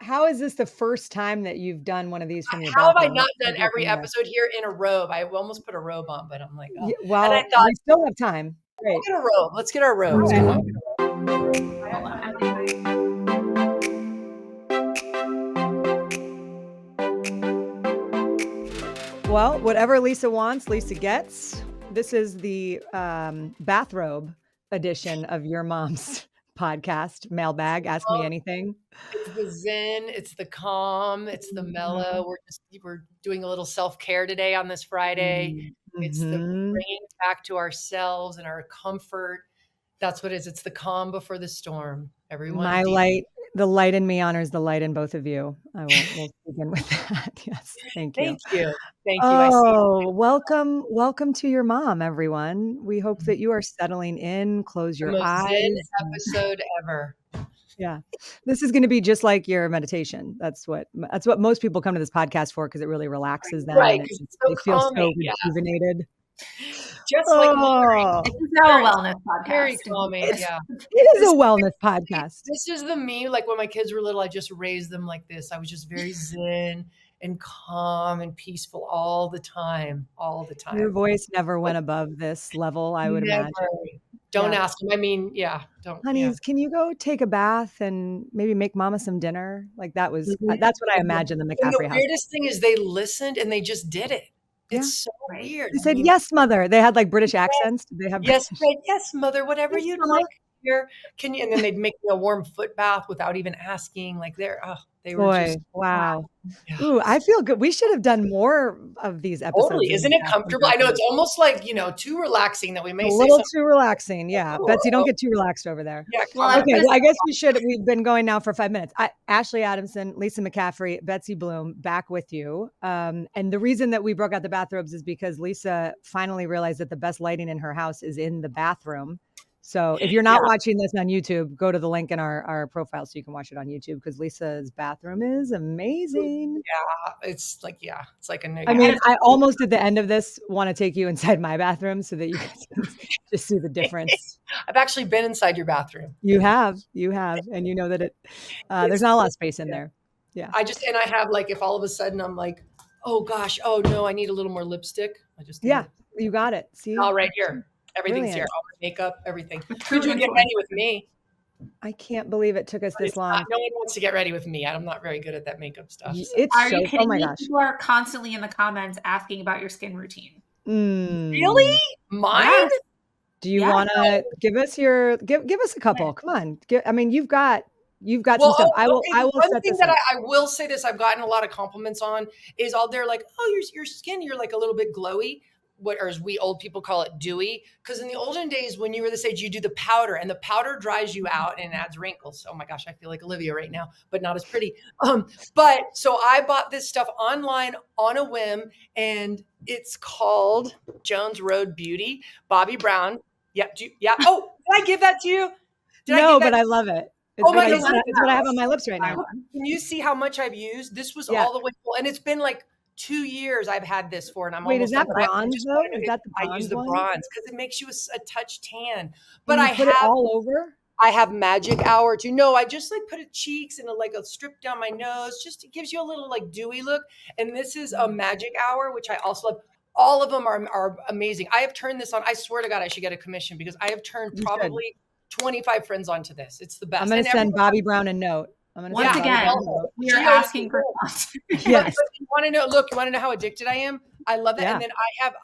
how is this the first time that you've done one of these from your How have I bathroom? not done every episode here in a robe? I almost put a robe on, but I'm like, oh. Yeah, And well, I thought, we still have time. we'll Great. get a robe. Let's get our robes. Okay. Come on. Well, whatever Lisa wants, Lisa gets. This is the bathrobe edition of Your Mom's podcast, Mailbag, Ask Me Anything. It's the zen, it's the calm, it's the mellow. We're doing a little self-care today on this Friday. It's the bringing back to ourselves and our comfort. That's what it is. It's the calm before the storm. Everyone. My light, the light in me honors the light in both of you. We'll begin with that. Yes. Thank you. Thank you. Thank you. Oh, welcome to Your Mom, everyone. We hope that you are settling in. Close your the most eyes. zen episode ever. Yeah. This is going to be just like your meditation. That's what most people come to this podcast for, because it really relaxes them. Right. And They feel so calming, rejuvenated. Just like mine. This is now a wellness podcast. Very calming. It is a wellness podcast. This is the me. Like when my kids were little, I just raised them like this. I was just very zen and calm and peaceful all the time. All the time. Your voice never went above this level, I would imagine. Don't ask them. I mean, don't. Honeys, can you go take a bath and maybe make mama some dinner? Like that's what I imagine the McCaffrey house. The weirdest thing is they listened and they just did it. It's so weird. They said, yes, mother. They had like British accents. Did they have yes, mother, whatever you'd like. Here, can you? And then they'd make me a warm foot bath without even asking. Like they were just wow. Yeah. Ooh, I feel good. We should have done more of these episodes. Totally. Isn't it comfortable? I know it's almost like, too relaxing that we may say a little too relaxing. Yeah. Betsy, don't get too relaxed over there. Yeah. Well, okay. Well, I guess we've been going now for 5 minutes. Ashley Adamson, Lisa McCaffrey, Betsy Bloom, back with you. And the reason that we broke out the bathrobes is because Lisa finally realized that the best lighting in her house is in the bathroom. So if you're not watching this on YouTube, go to the link in our profile so you can watch it on YouTube, because Lisa's bathroom is amazing. Yeah, it's like a new. I mean, I almost at the end of this want to take you inside my bathroom so that you guys can just see the difference. I've actually been inside your bathroom. You have, and you know that there's not a lot of space in there. Yeah. I have like, if all of a sudden I'm like, oh gosh, oh no, I need a little more lipstick. You got it. See, all right here. Everything's here. All my makeup, everything. Could you get ready with me? I can't believe it took us this long. No one wants to get ready with me. I'm not very good at that makeup stuff. So. Are you kidding me? People are constantly in the comments asking about your skin routine. Really? Mine? Yes. Do you want to give us a couple? Come on. You've got some stuff. I will set this up. I will say this, I've gotten a lot of compliments on is all they're like, oh, your skin, you're like a little bit glowy. Or as we old people call it, dewy. Because in the olden days, when you were this age, you do the powder, and the powder dries you out and adds wrinkles. Oh my gosh, I feel like Olivia right now, but not as pretty. But so I bought this stuff online on a whim, and it's called Jones Road Beauty, Bobbi Brown. Yeah. Oh, did I give that to you? But I love it. It's what I have on my lips right now. Can you see how much I've used? This was all the way full, and it's been like 2 years I've had this for, and I'm is that bronze though? Is that the bronze I use the one? bronze because it makes you a touch tan. But I put it all over. I have magic hour too. No, I just like put it cheeks and a strip down my nose. Just it gives you a little like dewy look. And this is a magic hour, which I also love. All of them are amazing. I have turned this on. I swear to God, I should get a commission because I have turned probably 25 friends onto this. It's the best. I'm going to send Bobbi Brown a note. Once again, we are asking for yes. You want to know? Look, you want to know how addicted I am? I love that. Yeah. And then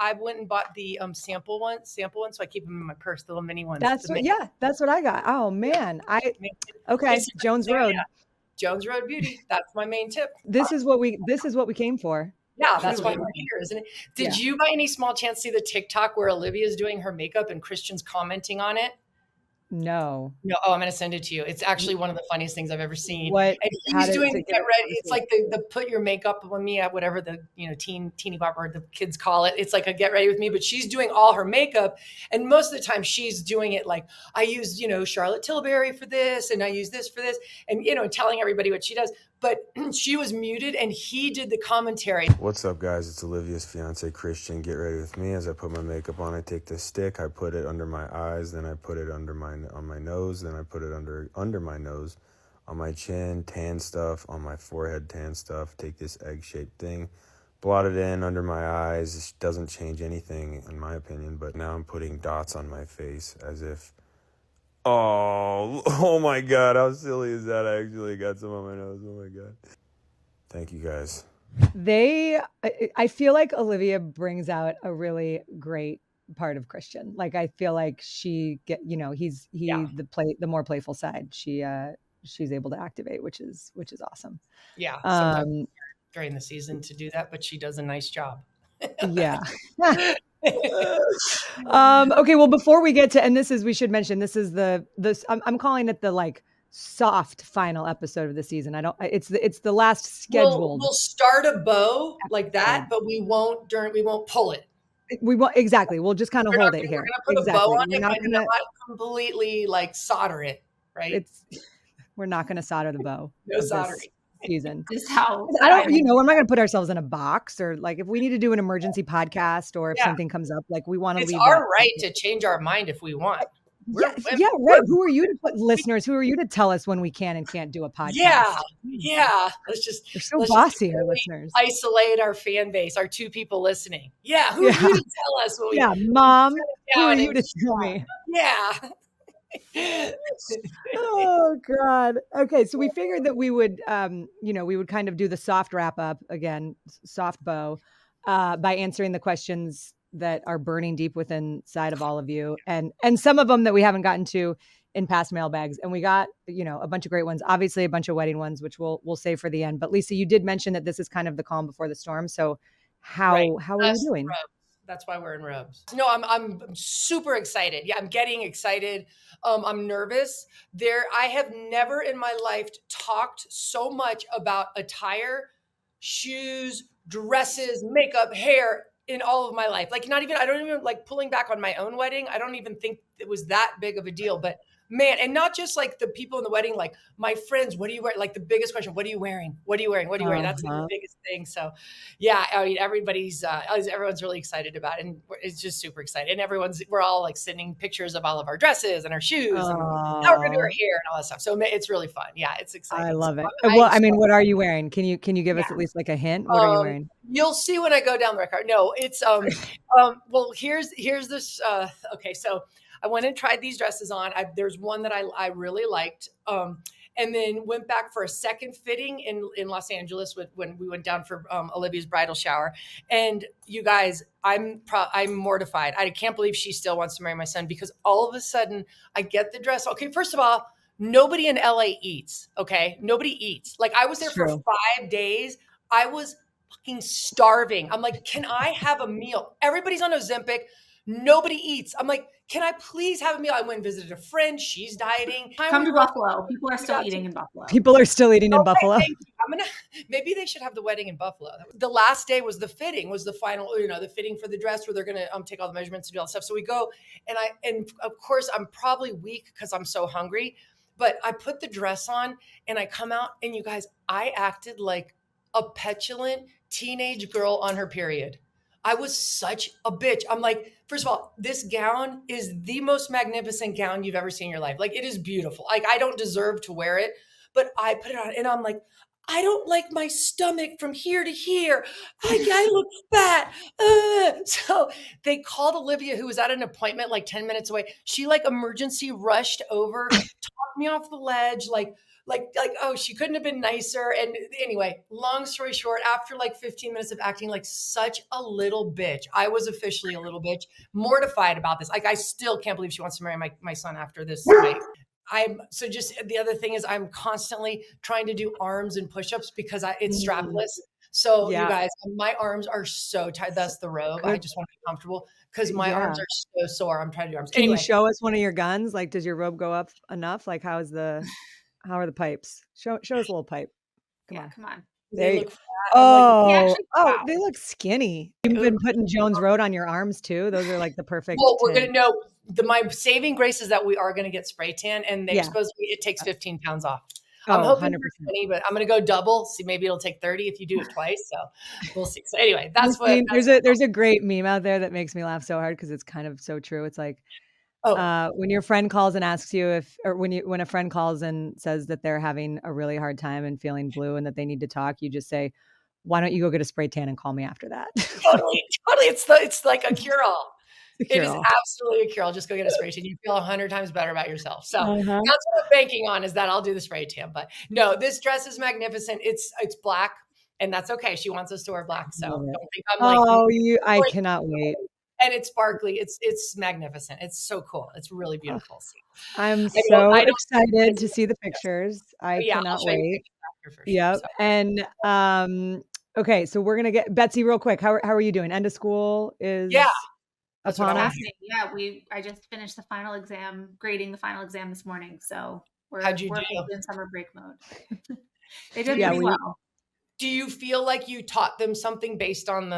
I went and bought the sample one, so I keep them in my purse, the little mini ones. That's what I got. Oh man, Jones Road. Yeah. Jones Road Beauty. That's my main tip. This is what we came for. Yeah, that's why we're here, isn't it? Did you by any small chance see the TikTok where Olivia's doing her makeup and Christian's commenting on it? No. Oh, I'm going to send it to you. It's actually one of the funniest things I've ever seen. What? And he's doing get ready. It's like the put your makeup on me at whatever the teeny bop or the kids call it. It's like a get ready with me, but she's doing all her makeup, and most of the time she's doing it like I use Charlotte Tilbury for this, and I use this for this, and telling everybody what she does. But she was muted, and he did the commentary. What's up, guys? It's Olivia's fiance, Christian. Get ready with me. As I put my makeup on, I take this stick, I put it under my eyes, then I put it on my nose, then I put it under my nose, on my chin, tan stuff, on my forehead, tan stuff. Take this egg-shaped thing, blot it in under my eyes. It doesn't change anything in my opinion, but now I'm putting dots on my face as if, oh my God, how silly is that? I actually got some on my nose. Oh my God. Thank you guys. I feel like Olivia brings out a really great part of Christian. Like, I feel like he's the more playful side. She's able to activate, which is awesome. Yeah. Sometimes during the season to do that, but she does a nice job. Yeah. Okay. Well, before we get to, and we should mention, this is I'm calling it the like soft final episode of the season. It's the last scheduled. We'll start a bow like that, but we won't pull it. We won't, exactly. We'll just kind of hold it here. We're going to put a bow on it, but not completely like solder it, right? We're not going to solder the bow. No soldering. Season. Just how we're not going to put ourselves in a box, or like if we need to do an emergency podcast, or if something comes up, like we want to leave. It's our right to change our mind if we want. Right. Who are you to put listeners? Who are you to tell us when we can and can't do a podcast? Yeah. They're so bossy, our listeners. Isolate our fan base, our 2 people listening. Yeah, who are you to tell us? Mom, who are you to tell me? Yeah. Oh God. Okay, so we figured that we would, we would kind of do the soft wrap up again, soft bow, by answering the questions that are burning deep within inside of all of you, and some of them that we haven't gotten to in past mailbags. And we got, a bunch of great ones, obviously a bunch of wedding ones, which we'll save for the end. But Lisa, you did mention that this is kind of the calm before the storm. So how are you doing? That's why we're in robes. No, I'm super excited. Yeah, I'm getting excited. I'm nervous. I have never in my life talked so much about attire, shoes, dresses, makeup, hair in all of my life. Like I don't even like pulling back on my own wedding. I don't even think it was that big of a deal, but man, and not just like the people in the wedding, like my friends, what do you wear? Like the biggest question, what are you wearing? What are you wearing? What are you wearing? That's like the biggest thing. So yeah, I mean, everyone's really excited about it, and it's just super excited. And we're all like sending pictures of all of our dresses and our shoes and how we're going to do our hair and all that stuff. So it's really fun. Yeah, it's exciting. I love it. Well, I mean, what are you wearing? Can you give us at least like a hint? What are you wearing? You'll see when I go down the record. No, it's, well, here's this, okay. So I went and tried these dresses on. There's one that I really liked. And then went back for a second fitting in Los Angeles when we went down for Olivia's bridal shower. And you guys, I'm mortified. I can't believe she still wants to marry my son, because all of a sudden I get the dress. Okay, first of all, nobody in LA eats. Okay, nobody eats. Like I was there for 5 days. I was fucking starving. I'm like, can I have a meal? Everybody's on Ozempic. Nobody eats. I'm like, can I please have a meal? I went and visited a friend. She's dieting. Come to Buffalo. People are still eating in Buffalo. People are still eating in Buffalo. Maybe they should have the wedding in Buffalo. The last day was the fitting, was the final, the fitting for the dress where they're going to take all the measurements and do all that stuff. So we go, and of course I'm probably weak because I'm so hungry, but I put the dress on and I come out, and you guys, I acted like a petulant teenage girl on her period. I was such a bitch. I'm like, first of all, this gown is the most magnificent gown you've ever seen in your life. Like, it is beautiful. Like, I don't deserve to wear it, but I put it on and I'm like, I don't like my stomach from here to here. I look fat. So they called Olivia, who was at an appointment like 10 minutes away. She like emergency rushed over, talked me off the ledge, like, oh, she couldn't have been nicer. And anyway, long story short, after like 15 minutes of acting like such a little bitch, I was officially a little bitch, mortified about this. Like, I still can't believe she wants to marry my son after this night. The other thing is I'm constantly trying to do arms and push-ups because it's strapless. So you guys, my arms are so tight. That's the robe. I just want to be comfortable because my arms are so sore. I'm trying to do arms. Can you show us one of your guns? Like, does your robe go up enough? Like, how are the pipes? Show us a little pipe. Come on. They look fat. They look skinny. You've been putting Jones Road on your arms too. Those are like the perfect. Well, we're going to know my saving grace is that we are going to get spray tan, and it takes 15 pounds off. I'm hoping 20, but I'm going to go double. See, maybe it'll take 30 if you do it twice. So we'll see. So anyway, there's a great meme out there that makes me laugh so hard because it's kind of so true. It's like, Oh, When your friend calls and asks you or when a friend calls and says that they're having a really hard time and feeling blue and that they need to talk, you just say, "Why don't you go get a spray tan and call me after that?" totally, totally. It's like a cure-all. It is Cure-all. absolutely a cure-all. Just go get a spray tan. You feel 100 times better about yourself. So Uh-huh. that's what I'm banking on, is that I'll do the spray tan. But no, this dress is magnificent. It's black, and that's okay. She wants us to wear black, so Love it. don't think I'm like, Oh, I cannot wait. and it's sparkly. It's magnificent. It's so cool. It's really beautiful. I'm I so don't excited to see the pictures. I yeah, I'll cannot show you wait. pictures after for sure. Yep. So. And okay, so we're gonna get Betsy real quick. How are you doing? End of school is That's what I upon wanna us. Yeah, I just finished the final exam, grading the final exam this morning. So we're How'd you we're do? in summer break mode. They did Yeah, pretty well. Do you feel like you taught them something based on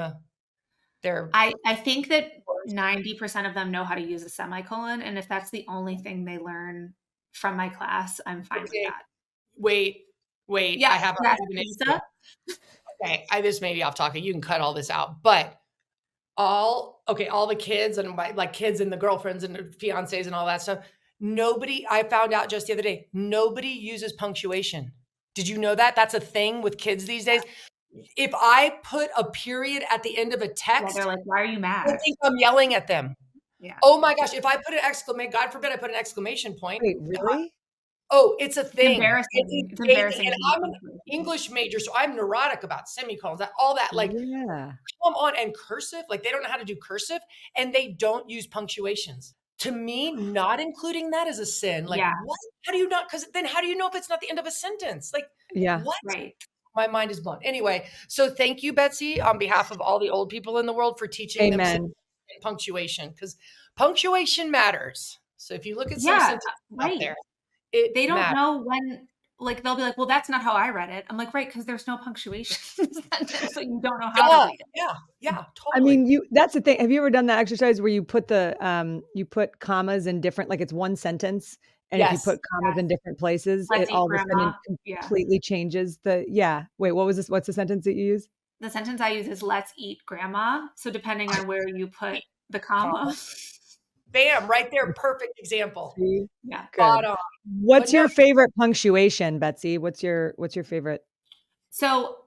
their I think that 90% of them know how to use a semicolon, and if that's the only thing they learn from my class, I'm fine with that. Wait. Yeah, I have Lisa. Okay, this may be off topic. You can cut all this out, but all the kids and kids and the girlfriends and the fiancés and all that stuff. I found out just the other day, nobody uses punctuation. Did you know that? That's a thing with kids these days. If I put a period at the end of a text, they're like, "Why are you mad?" I think I'm yelling at them. Yeah. Oh my gosh, if I put an exclamation, God forbid I put an exclamation point. Wait, really? Oh, it's a thing. Embarrassing. It's embarrassing. And I'm an English major, so I'm neurotic about semicolons, all that. Like, Yeah. come on, and cursive. Like, they don't know how to do cursive, and they don't use punctuations. To me, not including that is a sin. Like, what? How do you not? Because then how do you know if it's not the end of a sentence? Like, what? Right. My mind is blown. Anyway, so thank you, Betsy, on behalf of all the old people in the world, for teaching them punctuation, because punctuation matters. So if you look at some sentences out there, they don't know when, like, they'll be like, "Well, that's not how I read it." I'm like, right, because there's no punctuation, so you don't know how to read it. Yeah, totally. I mean, that's the thing. Have you ever done that exercise where you put you put commas in different, like it's one sentence, and if you put commas in different places, it all of a sudden completely changes the, Wait, what was this? What's the sentence that you use? The sentence I use is "Let's eat grandma." So depending on where you put the comma. Bam, right there. Perfect example. Yeah. Spot on. What's your favorite punctuation, Betsy? What's your favorite? So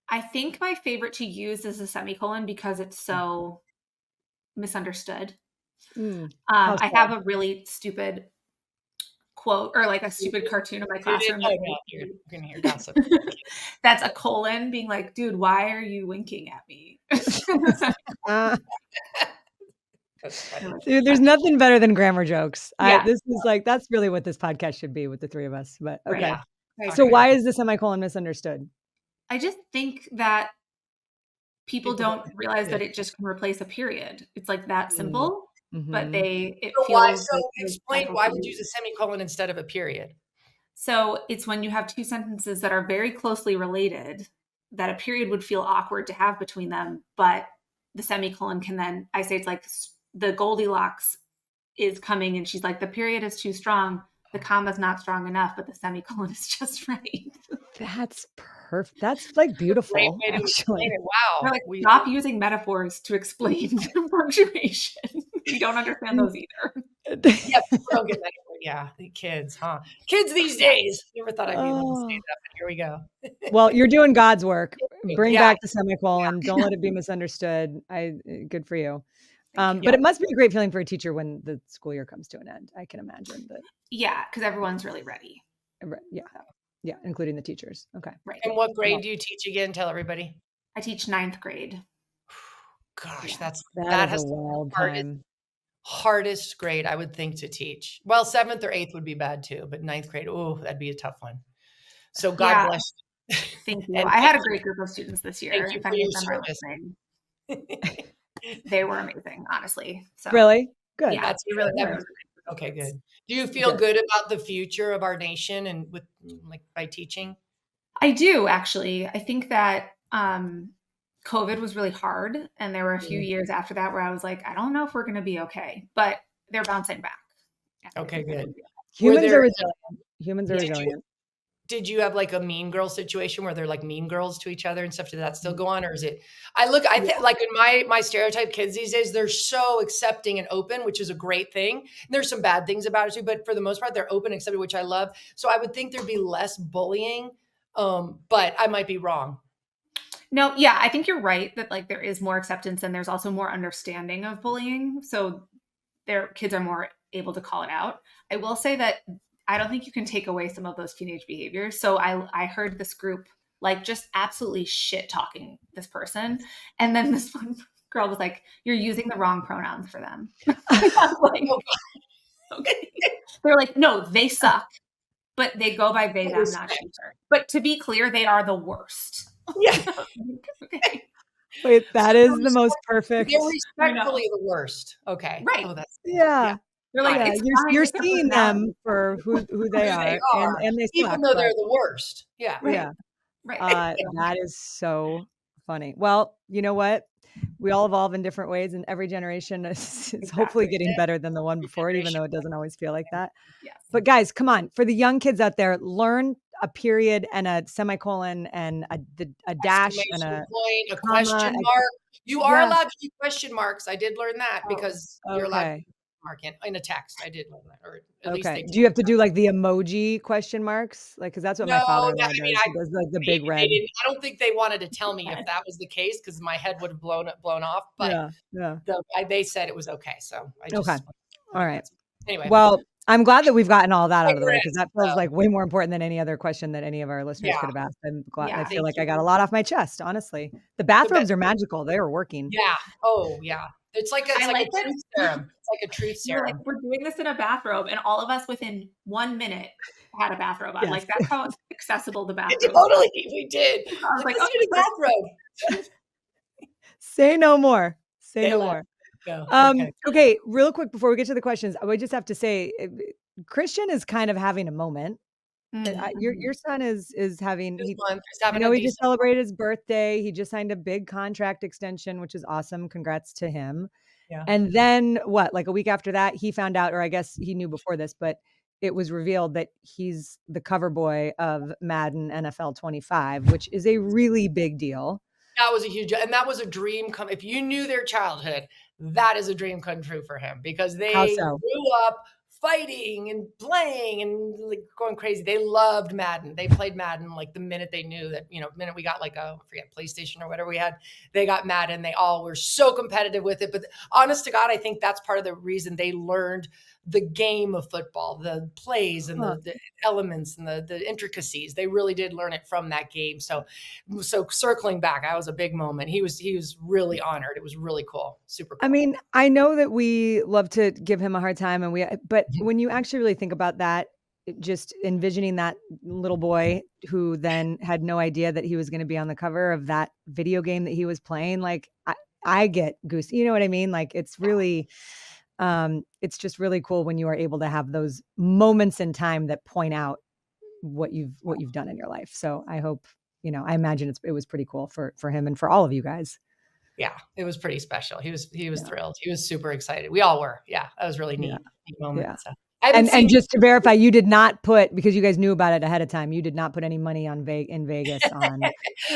I think my favorite to use is a semicolon because it's so misunderstood. I have a really stupid quote, or like a stupid cartoon in my classroom. You're gonna hear gossip. That's a colon being like, "Dude, why are you winking at me?" Dude, there's nothing better than grammar jokes. Yeah. This is like, that's really what this podcast should be with the three of us. But okay. Right. So why is the semicolon misunderstood? I just think that people don't realize that it just can replace a period. It's like that simple, but explain why would you use a semicolon instead of a period? So it's when you have two sentences that are very closely related, that a period would feel awkward to have between them, but the semicolon can then, I say it's like the Goldilocks is coming and she's like, the period is too strong, the comma's not strong enough, but the semicolon is just right. That's perfect. That's like beautiful. Great way to explain it. Wow. Like, stop using metaphors to explain punctuation. You don't understand those either. Yeah, people don't get metaphors. Yeah, the kids, huh? Kids these days. Never thought I'd be able to say that, but here we go. Well, you're doing God's work. Bring back the semicolon. Don't let it be misunderstood. Good for you. But it must be a great feeling for a teacher when the school year comes to an end. I can imagine that. Yeah, because everyone's really ready. Yeah, including the teachers. Okay. Right. And what grade do you teach again? Tell everybody. I teach 9th grade. Gosh, that has a wild time. Hardest grade I would think to teach. Well, 7th or 8th would be bad too, but 9th grade, that'd be a tough one. So God bless you. Thank you. I had a great group of students this year. Thank you for your service. They were amazing, honestly. So really good. Yeah, that's really good. Okay, good. Do you feel good about the future of our nation and by teaching? I do, actually. I think that COVID was really hard. And there were a few years after that where I was like, I don't know if we're going to be okay, but they're bouncing back. Okay, good. Humans are resilient. did you have like a mean girl situation where they're like mean girls to each other and stuff? Did that still go on? Or is it, I think like in my stereotype kids these days, they're so accepting and open, which is a great thing. And there's some bad things about it too, but for the most part, they're open, accepted, which I love. So I would think there'd be less bullying. But I might be wrong. No, yeah, I think you're right that like there is more acceptance and there's also more understanding of bullying. So their kids are more able to call it out. I will say that I don't think you can take away some of those teenage behaviors. So I heard this group like just absolutely shit talking this person. And then this one girl was like, you're using the wrong pronouns for them. I was like, okay. They're like, no, they suck, but they go by they, them, not she, her. But to be clear, they are the worst. Yeah. Okay. Wait, that is the most perfect. They're respectfully the worst. Okay. Right. Oh, that's yeah. They're like, you're seeing them for who they are, and they suck, even though they're the worst. Yeah. Right. Yeah. Right. That is so funny. Well, you know what? We all evolve in different ways, and every generation is hopefully getting better than the one before it, even though it doesn't always feel like that. Yes. But guys, come on. For the young kids out there, learn a period and a semicolon and a dash and a point, a question mark. You are allowed to do question marks. I did learn that because you're allowed to mark in a text. I did learn that. Or at least they do you have to do like the emoji question marks? Like, because that's what my father does. He does like the big red. I don't think they wanted to tell me if that was the case because my head would have blown off. But they said it was okay. So I just all right. Anyway, well, I'm glad that we've gotten all that out of the way because that feels like way more important than any other question that any of our listeners could have asked. I'm glad. I feel like I got a lot off my chest. Honestly, the bathrobes are magical. They were working. Yeah. Oh yeah. It's like a truth serum. It's like a truth serum. Like, we're doing this in a bathrobe, and all of us within 1 minute had a bathrobe on. Yes. Like that's how accessible the bathrobe. Totally, we did. I was like, let's do the bathrobe. Say no more. Say no more. No. Okay, real quick before we get to the questions, I would just have to say, Christian is kind of having a moment. Mm-hmm. Your son is having. I know he just celebrated his birthday. He just signed a big contract extension, which is awesome. Congrats to him. Yeah. And then what? Like a week after that, he found out, or I guess he knew before this, but it was revealed that he's the cover boy of Madden NFL 25, which is a really big deal. That was a huge, and that was a dream come. If you knew their childhood, that is a dream come true for him because they grew up fighting and playing and like going crazy. They loved Madden. They played Madden like the minute they knew that, the minute we got like PlayStation or whatever we had, they got Madden. They all were so competitive with it. But honest to God, I think that's part of the reason they learned the game of football, the plays and the elements and the intricacies. They really did learn it from that game. So circling back, that was a big moment. He was really honored. It was really cool. Super cool. I mean, I know that we love to give him a hard time but when you actually really think about that, just envisioning that little boy who then had no idea that he was going to be on the cover of that video game that he was playing, like I get goose. You know what I mean? Like it's really, it's just really cool when you are able to have those moments in time that point out what you've done in your life. So I hope, I imagine it was pretty cool for him and for all of you guys. Yeah, it was pretty special. He was thrilled. He was super excited. We all were. Yeah, that was really neat moment. Yeah. So. And just to verify, you did not put, because you guys knew about it ahead of time, you did not put any money on in Vegas on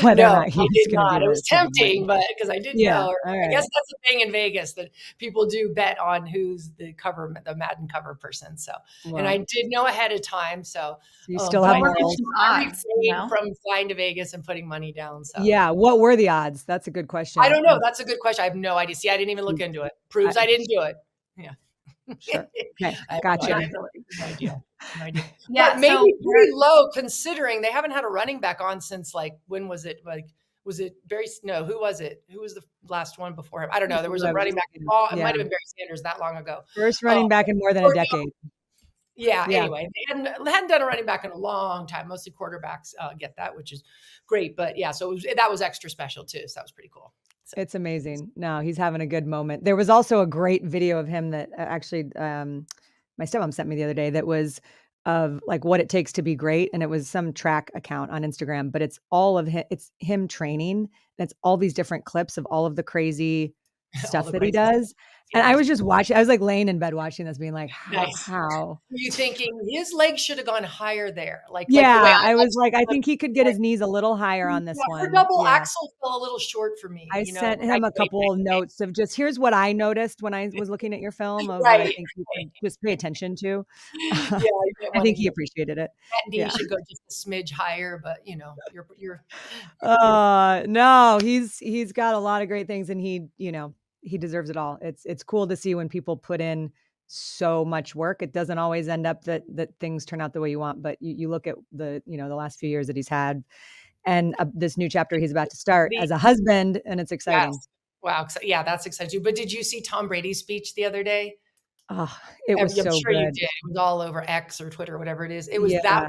whether or not he was going to be. It was tempting, but because I didn't know. I guess that's the thing in Vegas that people do bet on who's the Madden cover person. So, and I did know ahead of time. So you still have more odds from flying to Vegas and putting money down. So yeah, what were the odds? That's a good question. I don't know. That's a good question. I have no idea. See, I didn't even look into it. Proves I didn't do it. Yeah. Sure. Okay. Gotcha. No idea. Yeah, but maybe pretty low considering they haven't had a running back on since like when was it? Like was it who was it? Who was the last one before him? I don't know. There was a running back. It might have been Barry Sanders that long ago. First running back in more than a decade. Yeah. Anyway, they hadn't done a running back in a long time. Mostly quarterbacks get that, which is great. But yeah, so that was extra special too. So that was pretty cool. So. It's amazing. No, he's having a good moment. There was also a great video of him that actually my stepmom sent me the other day that was of like what it takes to be great. And it was some track account on Instagram, but it's all of him. It's him training. And it's all these different clips of all of the crazy stuff that he does. And I was just watching. I was like laying in bed watching this, being like, Nice. how? Were you thinking his legs should have gone higher there? Like the Yeah, way I was like, I think he could get his knees a little higher on this her one. double Yeah. axle fell a little short for me. I sent him a couple of notes of just, here's what I noticed when I was looking at your film of what I think you could just pay attention to. Yeah, I think he appreciated it. That knee Yeah. should go just a smidge higher, but you're No, he's got a lot of great things, and he deserves it all. It's cool to see when people put in so much work. It doesn't always end up that things turn out the way you want, but you look at the last few years that he's had, and this new chapter he's about to start as a husband, and it's exciting. Yes. Wow. Yeah, that's exciting too. But did you see Tom Brady's speech the other day? Oh, it was I'm so sure you good. did. It was all over X or Twitter, whatever it is. Yeah.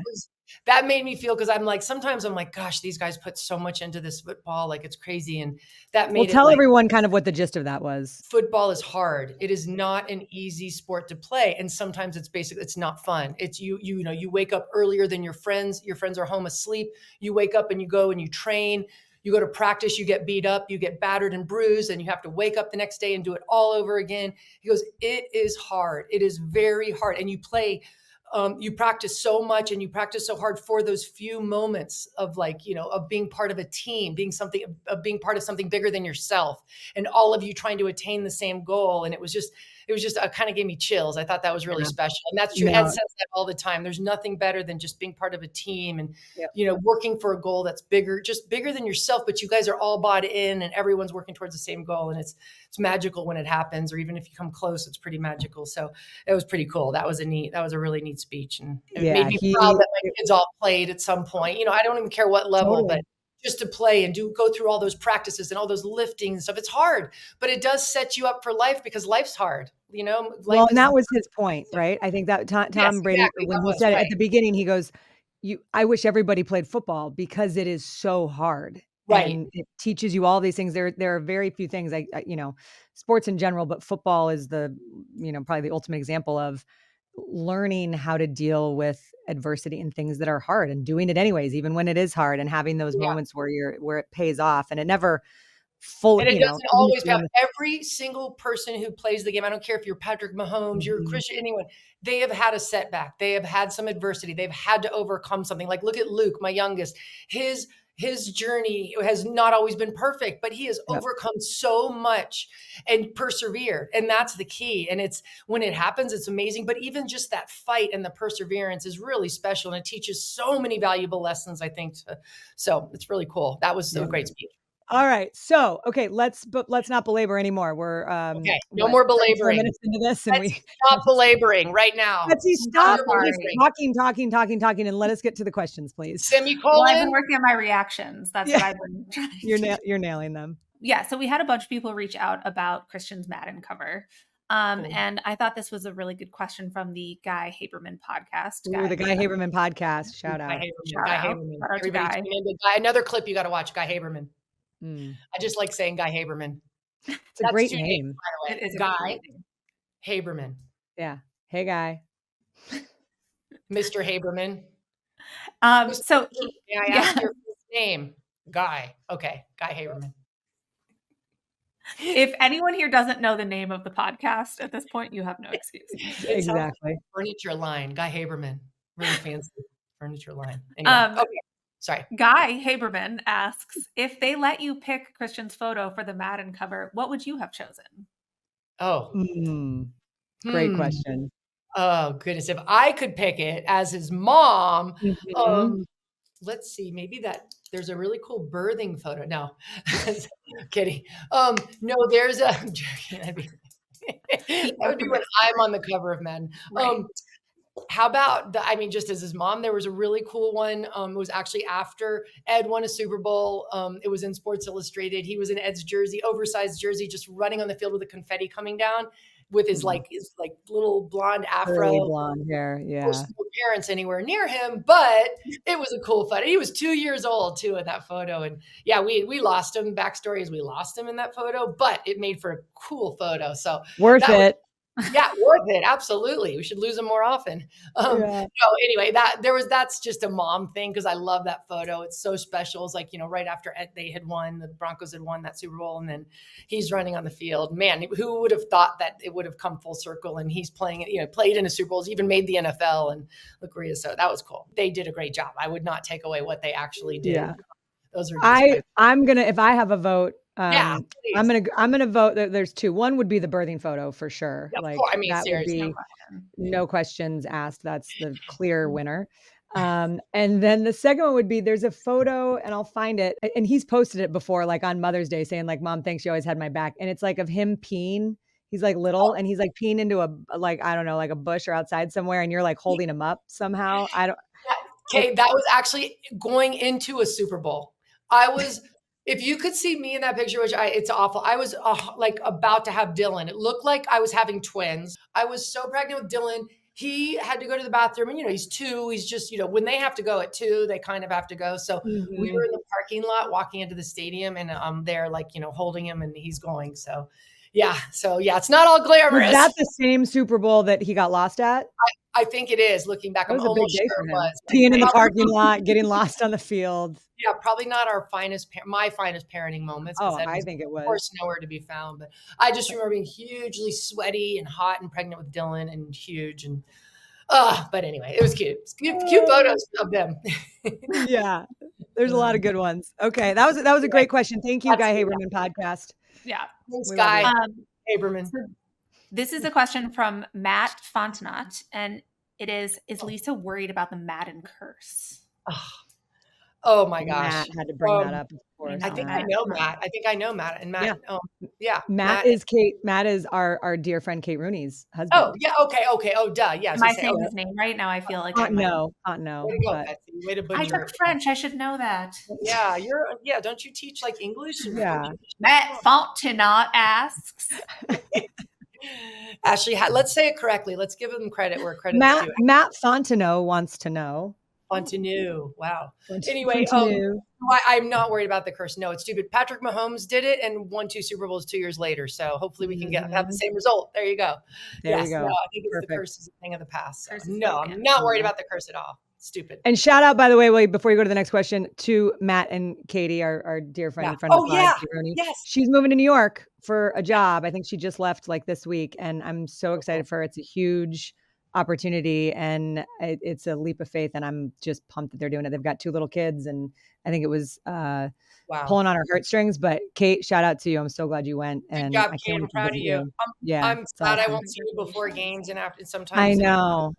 That made me feel, because I'm like, sometimes I'm like, gosh, these guys put so much into this football, like it's crazy. And that made tell everyone kind of what the gist of that was. Football is hard. It is not an easy sport to play. And sometimes it's not fun. It's you wake up earlier than your friends. Your friends are home asleep. You wake up and you go and you train. You go to practice, you get beat up, you get battered and bruised, and you have to wake up the next day and do it all over again. He goes, it is hard. It is very hard. And you play, you practice so much, and you practice so hard for those few moments of of being part of a team, being part of something bigger than yourself, and all of you trying to attain the same goal. And it was just kind of gave me chills. I thought that was really special. And that's true. Ed says that all the time. There's nothing better than just being part of a team and, working for a goal that's bigger than yourself, but you guys are all bought in and everyone's working towards the same goal. And it's magical when it happens, or even if you come close, it's pretty magical. So it was pretty cool. That was a really neat speech. And it made me proud that my kids all played at some point. I don't even care what level, but just to play and go through all those practices and all those lifting and stuff. It's hard, but it does set you up for life, because life's hard. And that was his point, right? I think that Tom Brady, when he said it at the beginning, he goes, I wish everybody played football because it is so hard. Right. And it teaches you all these things. There are very few things, sports in general, but football is probably the ultimate example of learning how to deal with adversity and things that are hard, and doing it anyways, even when it is hard, and having those moments where it pays off, and it never fully. And it doesn't always have every single person who plays the game. I don't care if you're Patrick Mahomes, you're Christian, anyone. They have had a setback. They have had some adversity. They've had to overcome something. Like, look at Luke, my youngest. His journey has not always been perfect, but he has overcome so much and persevered. And that's the key. And when it happens, it's amazing. But even just that fight and the perseverance is really special. And it teaches so many valuable lessons, I think. So it's really cool. That was a great speech. All right. So, okay, let's not belabor anymore. We're okay. No more belaboring. Minutes into this, and stop belaboring right now. Betsy, stop talking, and let us get to the questions, please. Semicolon. Well, I've been working on my reactions. That's what I've been trying. You're nailing them. Yeah. So we had a bunch of people reach out about Christian's Madden cover. And I thought this was a really good question from the Guy Haberman podcast. The Guy Haberman podcast. Shout out. Guy Haberman. Another clip you got to watch, Guy Haberman. I just like saying Guy Haberman. It's a great name. By the way. It is Guy Haberman. Yeah. Hey, Guy. Mr. Haberman. So may I ask your first name? Guy. Okay. Guy Haberman. If anyone here doesn't know the name of the podcast at this point, you have no excuse. Exactly. Furniture Line. Guy Haberman. Really fancy furniture line. Anyway, okay. Sorry. Guy Haberman asks, if they let you pick Christian's photo for the Madden cover, what would you have chosen? Oh. Great question. Oh, goodness. If I could pick it as his mom, let's see, maybe there's a really cool birthing photo. No, kidding. No, there's I'm joking. That would be when I'm on the cover of Madden. Right. How about just as his mom, there was a really cool one. It was actually after Ed won a Super Bowl. It was in Sports Illustrated. He was in Ed's jersey, oversized jersey, just running on the field with the confetti coming down with his little blonde afro. Curly blonde hair. Yeah. Of course, no parents anywhere near him, but it was a cool photo. He was 2 years old too in that photo. And yeah, we lost him. Backstory is we lost him in that photo, but it made for a cool photo. So worth it. Yeah, worth it. Absolutely. We should lose them more often. No, anyway, that's just a mom thing because I love that photo. It's so special. It's like, right after they had won, the Broncos had won that Super Bowl, and then he's running on the field. Man, who would have thought that it would have come full circle and he's playing, played in a Super Bowl, even made the NFL, and look where he is. So that was cool. They did a great job. I would not take away what they actually did. Yeah. Those are I'm going to, if I have a vote, yeah, I'm going to vote that there's two. One would be the birthing photo for sure. Yeah, like I mean, that seriously, would be no questions asked. That's the clear winner. And then the second one would be, there's a photo and I'll find it. And he's posted it before, like on Mother's Day saying like, Mom, thanks. You always had my back. And it's like of him peeing. He's like little and he's like peeing into like a bush or outside somewhere. And you're like holding him up somehow. Okay. That was actually going into a Super Bowl. If you could see me in that picture, it's awful. I was like about to have Dylan. It looked like I was having twins. I was so pregnant with Dylan. He had to go to the bathroom and, he's 2. He's just, when they have to go at 2, they kind of have to go. So we were in the parking lot walking into the stadium and I'm there like, holding him and he's going. So yeah. It's not all glamorous. Was that the same Super Bowl that he got lost at? I think it is. Looking back, I'm almost sure it was. Peeing in the parking lot, getting lost on the field. Yeah, probably not my finest parenting moments. I think it was. Of course, nowhere to be found. But I just remember being hugely sweaty and hot and pregnant with Dylan and huge. And but anyway, it was cute. It's cute photos of them. Yeah, there's a lot of good ones. Okay, that was a great question. Thank you, Guy Haberman podcast. Yeah, thanks, Guy Haberman. So this is a question from Matt Fontenot, and it is Lisa worried about the Madden curse? Oh my gosh. Matt had to bring that up, of course. I think I know Matt. And Matt, Matt is our dear friend Kate Rooney's husband. Oh, yeah. Okay. Oh, duh. Yeah. Am I saying his name right now? I feel like I no. Way to go, Betsy. Way to butcher. I took French. I should know that. Yeah, don't you teach like English? Yeah. Matt Fontenot asks. Ashley, let's say it correctly. Let's give them credit where credit's due. Matt Fontenot wants to know. Fontenot. Wow. Anyway, I'm not worried about the curse. No, it's stupid. Patrick Mahomes did it and won 2 Super Bowls 2 years later. So hopefully we can have the same result. There you go. There you go. No, I think the curse is a thing of the past. So no, I'm not worried about the curse at all. Stupid. And shout out, by the way, before you go to the next question, to Matt and Katie, our dear friend and friend of the pod, yes. She's moving to New York for a job. I think she just left like this week, and I'm so excited for her. It's a huge opportunity, and it's a leap of faith, and I'm just pumped that they're doing it. They've got 2 little kids, and I think it was pulling on our heartstrings. But Kate, shout out to you. I'm so glad you went. Good job, Kate. I'm proud of you. I'm glad I won't see you before games and after sometimes. I know.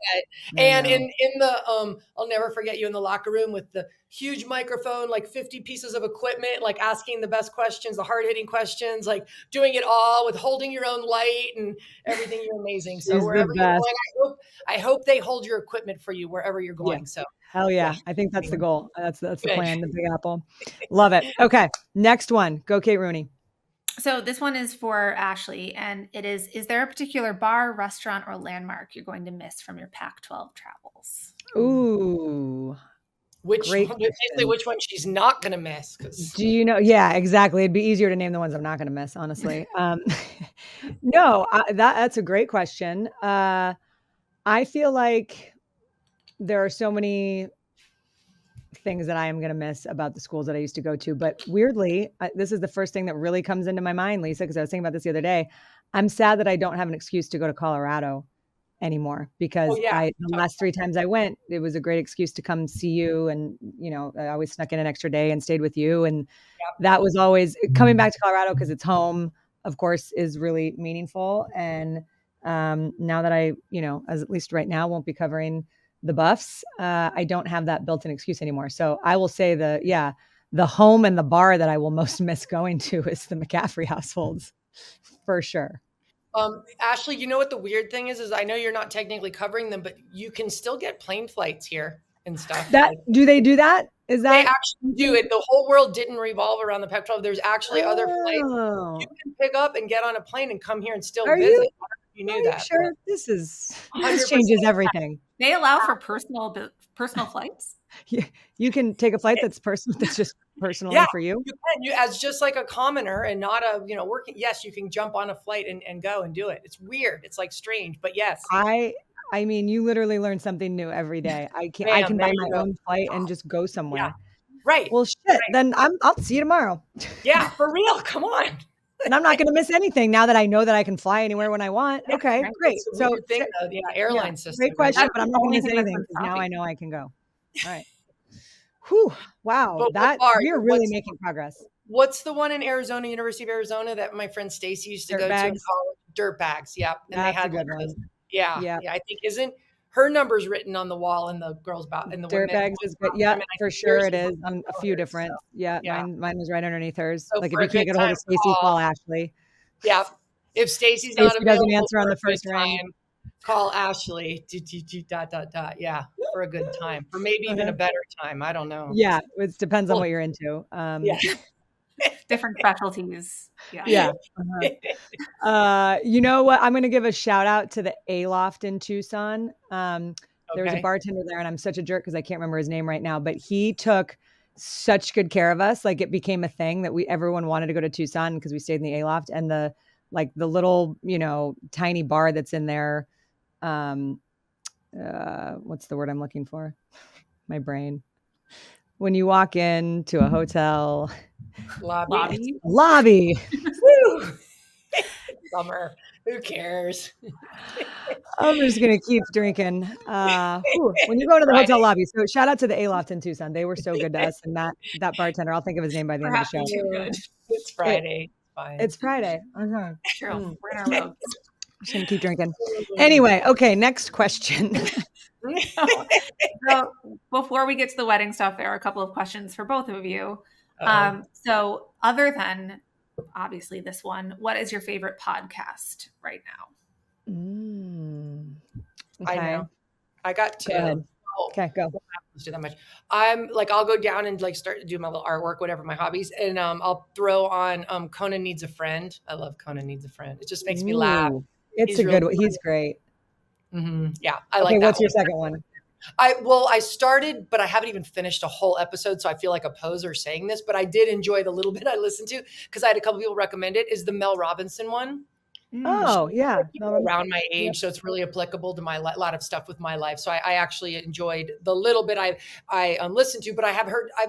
And in the I'll never forget you in the locker room with the huge microphone, like 50 pieces of equipment, like asking the best questions, the hard-hitting questions, like doing it all with holding your own light and everything. You're amazing. So wherever you're going, I hope they hold your equipment for you wherever you're going. Yeah. So hell yeah. I think that's the goal. That's the plan, the Big Apple. Love it. Okay. Next one. Go Kate Rooney. So this one is for Ashley, and it is there a particular bar, restaurant, or landmark you're going to miss from your Pac-12 travels? Ooh. Which one she's not going to miss? Do you know? Yeah, exactly. It'd be easier to name the ones I'm not going to miss, honestly. No, that's a great question. I feel like there are so many things that I am going to miss about the schools that I used to go to. But weirdly, this is the first thing that really comes into my mind, Lisa, because I was thinking about this the other day. I'm sad that I don't have an excuse to go to Colorado anymore because the last 3 times I went, it was a great excuse to come see you. And, I always snuck in an extra day and stayed with you. And that was always coming back to Colorado because it's home, of course, is really meaningful. And now that I, as at least right now, won't be covering the Buffs, I don't have that built-in excuse anymore. So I will say the home and the bar that I will most miss going to is the McCaffrey households for sure. Ashley, you know what the weird thing is I know you're not technically covering them, but you can still get plane flights here and stuff. Do they do that? Is that they actually do it? The whole world didn't revolve around the Pac-12. There's actually other flights you can pick up and get on a plane and come here and still visit. You knew that. Sure, this changes everything. They allow for personal flights. You can take a flight that's personal. That's just personally Yeah, for you? you can. You as just like a commoner and not a, working. Yes, you can jump on a flight and go and do it. It's weird. It's like strange, but yes. I mean, you literally learn something new every day. I can There buy you my go. own flight and just go Yeah, somewhere. right. Well, shit, then I'll see you tomorrow. Yeah, for real. Come on. And I'm not going to miss anything now that I know that I can fly anywhere when I want. Yeah, Okay, right. great. It's a So weird thing though. Yeah, airline system. great question, That's but I'm the not going only to miss thing that's anything been because now I stopping know I can go. All right. Whew. Wow. But what bar? We are really making progress. What's the one in Arizona, University of Arizona, that my friend Stacy used to go to in Dirtbags? college? Dirtbags. Yeah. And they That's a had good one. one. Yeah. Yeah. Yeah. I think isn't her numbers written on the wall in the girls' in the women. Dirtbags is good. Yeah, for sure it is on a few different. So, Yeah, yeah. mine was right underneath hers. So Like if for you a can't good get a hold of time, Stacey, call Ashley. Yeah. If Stacy's not Stacey doesn't available answer on for the a good first ring. time, call Ashley. Yeah. For a good time. For maybe even a better time. I don't know. Yeah, it depends on what you're into. Yeah. different specialties. Yeah. Yeah. You know what? I'm going to give a shout out to the A Loft in Tucson. There was a bartender there, and I'm such a jerk because I can't remember his name right now, but he took such good care of us. Like it became a thing that everyone wanted to go to Tucson because we stayed in the A Loft, and the little, tiny bar that's in there. What's the word I'm looking for? My brain. When you walk into a hotel lobby. Woo! Summer. Who cares? I'm just gonna keep drinking. When you go to the hotel lobby, so shout out to the A Loft in Tucson. They were so good to us, and that bartender. I'll think of his name by the end of the show. Good. It's Friday. Fine. It's Friday. Okay. True. We're in our roads. I'm just gonna keep drinking. Anyway, okay. Next question. So before we get to the wedding stuff, there are a couple of questions for both of you. So other than obviously this one, what is your favorite podcast right now? Okay. I know. I got two. Go ahead. Okay, go. Do that much. I'm like, I'll go down and like start to do my little artwork, whatever my hobbies, and I'll throw on Conan Needs a Friend. I love Conan Needs a Friend. It just makes me laugh. It's a good one. He's great. Mm-hmm. Yeah, I like that. What's your second one? I started, but I haven't even finished a whole episode, so I feel like a poser saying this, but I did enjoy the little bit I listened to because I had a couple people recommend it. Is the Mel Robinson one? Oh, yeah. Around my age, so it's really applicable to my lot of stuff with my life. So I actually enjoyed the little bit I listened to, but I've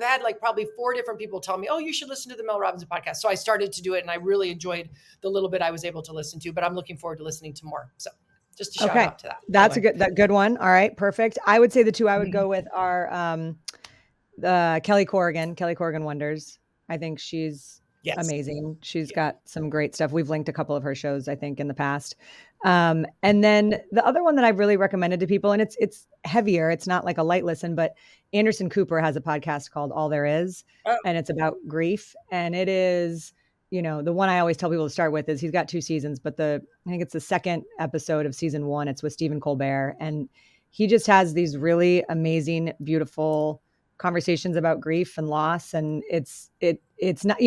had like probably 4 different people tell me, oh, you should listen to the Mel Robinson podcast. So I started to do it, and I really enjoyed the little bit I was able to listen to, but I'm looking forward to listening to more. So just a shout out to that. That's a good one. All right, perfect. I would say the 2 I would go with are Kelly Corrigan Wonders. I think she's amazing. She's got some great stuff. We've linked a couple of her shows, I think, in the past. And then the other one that I've really recommended to people, and it's heavier. It's not like a light listen, but Anderson Cooper has a podcast called All There Is, and it's about grief. And it is, the one I always tell people to start with is he's got 2 seasons, but I think it's the second episode of season 1. It's with Stephen Colbert, and he just has these really amazing, beautiful conversations about grief and loss. And it's not,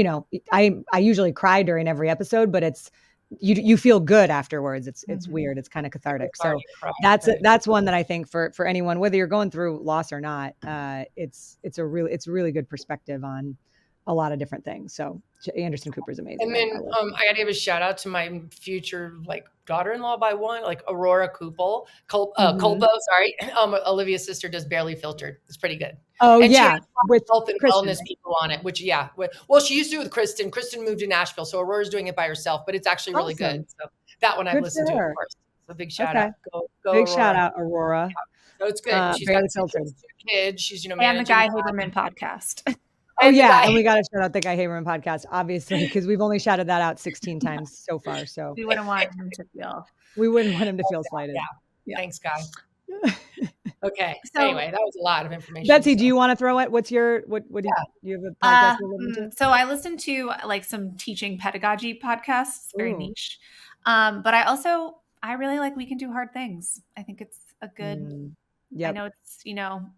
I usually cry during every episode, but it's, you feel good afterwards. It's weird. It's kind of cathartic. So that's one that I think for anyone, whether you're going through loss or not, it's really good perspective on a lot of different things. So Anderson Cooper's amazing. And then I gotta give a shout out to my future daughter-in-law by one, Aurora Colpo, sorry. Olivia's sister does Barely Filtered. It's pretty good. Oh, and yeah. With health and wellness people on it, which well, she used to do it with Kristen. Kristen moved to Nashville, so Aurora's doing it by herself, but it's actually really good. So that one I've listened to, of course. So big shout out. Go big Aurora. Shout out, Aurora. So it's good. She's got 2 kids. She's and the Guy Haberman podcast. Oh, yeah. And we got to shout out the Guy Haberman podcast, obviously, because we've only shouted that out 16 times so far. So we wouldn't want him to feel slighted. Yeah. Thanks, Guy. Okay. So anyway, that was a lot of information. Betsy, do you want to throw it? What's your, do you have a podcast you're listening to? So I listen to some teaching pedagogy podcasts, very niche. But I really like We Can Do Hard Things. I think it's a good, I know it's,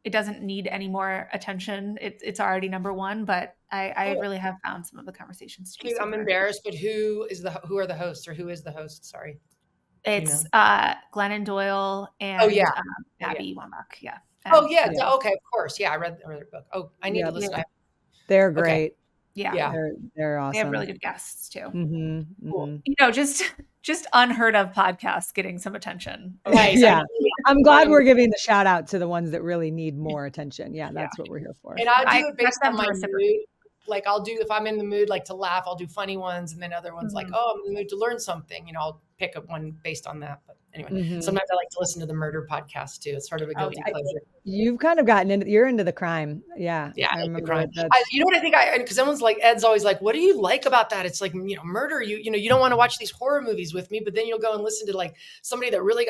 it doesn't need any more attention. It's already number 1, but I really have found some of the conversations. I'm embarrassed, but who are the hosts, or who is the host? Sorry. It's Glennon Doyle and Abby Wambach. Yeah. Okay, of course. Yeah, I read their book. Oh, I need to listen. They're great. Yeah. They're awesome. They have really good guests too. Cool. You know, just unheard of podcasts getting some attention. Nice. Yeah. I'm glad we're giving the shout out to the ones that really need more attention. Yeah, that's what we're here for. And I'll do I it based expect on them my to reciprocate. mood. Like I'll do, if I'm in the mood like to laugh, I'll do funny ones, and then other ones like, oh, I'm in the mood to learn something. You know, I'll pick up one based on that. But anyway, sometimes I like to listen to the murder podcast too. It's sort of a guilty pleasure. You've kind of gotten into, you're into the crime. Yeah. Yeah, I remember the crime. that. You know what I think? Because someone's like, Ed's always like, what do you like about that? It's like, you know, murder. You know, you don't want to watch these horror movies with me, but then you'll go and listen to like somebody that really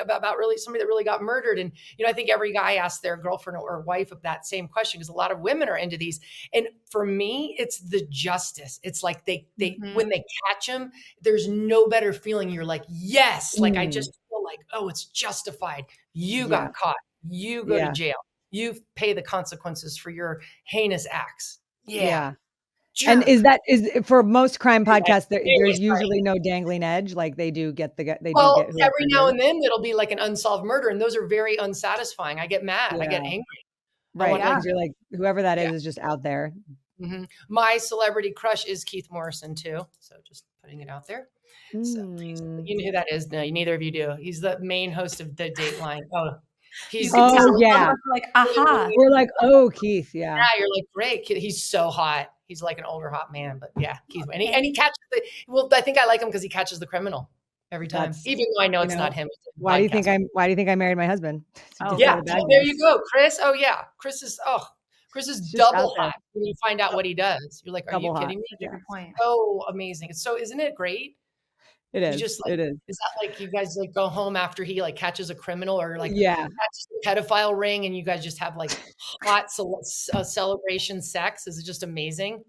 somebody that really got murdered. And, you know, I think every guy asks their girlfriend or wife of that same question, because a lot of women are into these. And for me, it's the justice. It's like they when they catch him, there's no better feeling. You're like, yes, like I just feel like, oh, it's justified. You got caught. You go to jail. You pay the consequences for your heinous acts. Yeah. And is for most crime podcasts, there's usually no dangling edge. Like they do get every now and then it'll be like an unsolved murder. And those are very unsatisfying. I get mad. I get angry. Right. Because you're like, whoever that is just out there. My celebrity crush is Keith Morrison too. So just putting it out there. So please, you know who that is? No, neither of you do. He's the main host of the Dateline. Like, aha. We're like, oh, Keith. Yeah. Yeah, you're like, great. He's so hot. He's like an older hot man, but yeah, Keith. And he catches I think I like him because he catches the criminal every time, even though I know it's not him. Why do you think I married my husband? Yeah. There you go, Chris. Oh yeah. Chris is double hot when you find out what he does. You're like, are you kidding me? Good point. So amazing. So isn't it great? It is. It is. Is that like you guys like go home after he like catches a criminal or like catches a pedophile ring and you guys just have like hot celebration sex? Is it just amazing?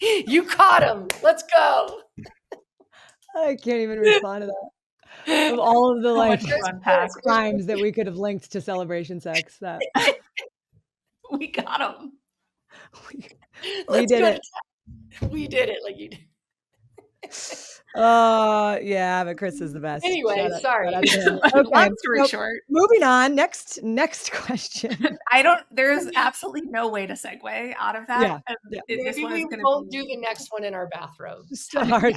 You caught him. Let's go. I can't even respond to that. Of all of the like crimes that we could have linked to celebration sex, that we got him. We did it. We did it like you did. Yeah, but Chris is the best. Anyway, sorry. Okay, story short. Moving on. Next question. There's absolutely no way to segue out of that. Yeah. Maybe we won't do the next one in our bathrobes.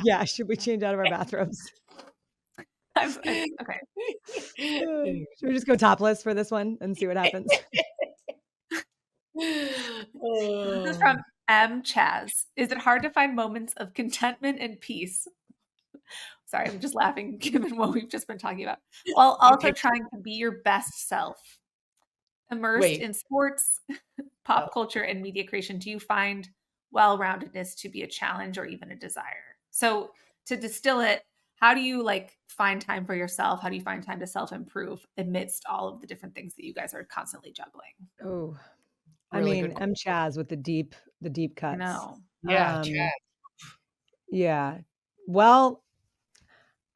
Yeah. Should we change out of our bathrobes? Okay. Should we just go topless for this one and see what happens? This is from M. Chaz. Is it hard to find moments of contentment and peace? Sorry, I'm just laughing given what we've just been talking about. While also trying to be your best self. Immersed in sports, pop culture, and media creation, do you find well-roundedness to be a challenge or even a desire? So to distill it, how do you like find time for yourself? How do you find time to self-improve amidst all of the different things that you guys are constantly juggling? Oh, really, I mean, I'm Chaz with the deep cuts. No. Yeah. Chaz. Yeah. Well,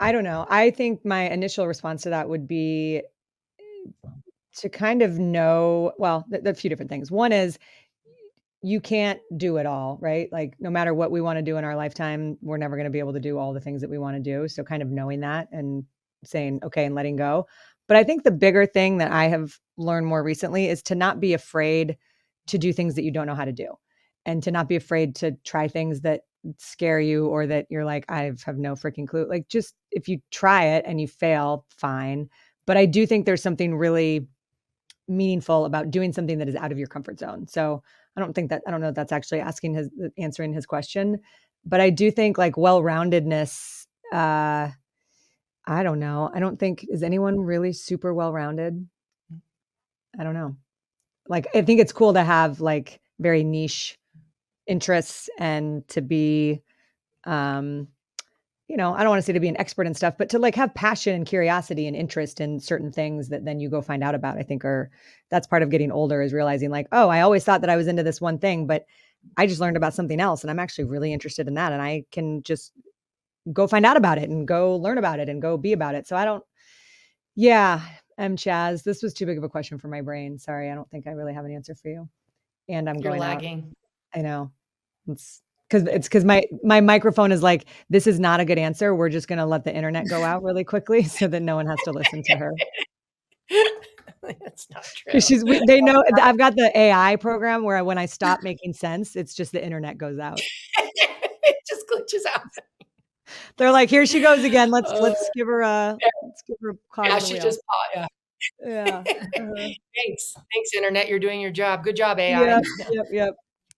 I don't know. I think my initial response to that would be to kind of know, well, a few different things. One is you can't do it all, right? Like no matter what we want to do in our lifetime, we're never going to be able to do all the things that we want to do. So kind of knowing that and saying, okay, and letting go. But I think the bigger thing that I have learned more recently is to not be afraid to do things that you don't know how to do and to not be afraid to try things that scare you or that you're like, I have no freaking clue. Like just if you try it and you fail, fine. But I do think there's something really meaningful about doing something that is out of your comfort zone. So I don't know if that's actually answering his question, but I do think like well-roundedness, I don't know. I don't think, is anyone really super well-rounded? I don't know. Like, I think it's cool to have like very niche interests and to be, I don't want to say to be an expert in stuff, but to like have passion and curiosity and interest in certain things that then you go find out about, I think that's part of getting older is realizing like, oh, I always thought that I was into this one thing, but I just learned about something else and I'm actually really interested in that. And I can just go find out about it and go learn about it and go be about it. So Chaz, this was too big of a question for my brain. Sorry. I don't think I really have an answer for you. And You're lagging. Out. I know. It's because my microphone is like, this is not a good answer. We're just going to let the internet go out really quickly so that no one has to listen to her. It's not true. They know I've got the AI program where when I stop making sense, it's just the internet goes out. It just glitches out. They're like, here she goes again. Let's give her a cog Yeah, in the she wheel. just yeah. Yeah. Thanks, internet. You're doing your job. Good job, AI. Yep.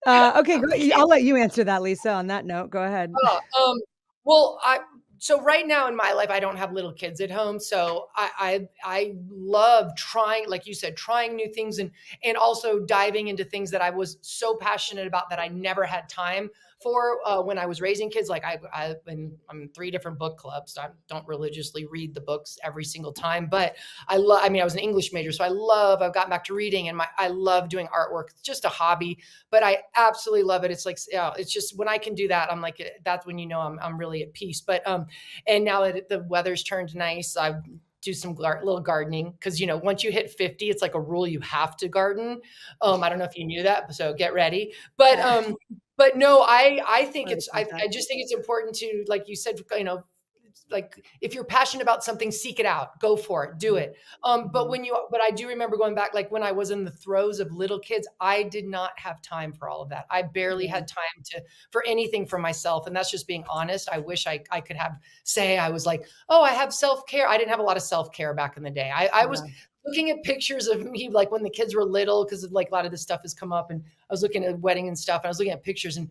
Okay, I'll let you answer that, Lisa. On that note, go ahead. Well, so right now in my life, I don't have little kids at home. So I love trying, like you said, trying new things and also diving into things that I was so passionate about that I never had time for when I was raising kids. Like I'm in 3 different book clubs. I don't religiously read the books every single time, but I was an English major, so I've gotten back to reading, and I love doing artwork. It's just a hobby, but I absolutely love it. It's like, it's just when I can do that, I'm like, that's when I'm really at peace. But and now that the weather's turned nice, I do some little gardening because once you hit 50, it's like a rule you have to garden. I don't know if you knew that, so get ready. But no, I think I just think it's important to, like you said, like if you're passionate about something, seek it out, go for it, do it. But I do remember going back, like when I was in the throes of little kids, I did not have time for all of that. I barely had time for anything for myself. And that's just being honest. I wish I could say I was like, oh, I have self-care. I didn't have a lot of self-care back in the day. I was looking at pictures of me, like when the kids were little, because like a lot of this stuff has come up, and I was looking at wedding and stuff, and I was looking at pictures, and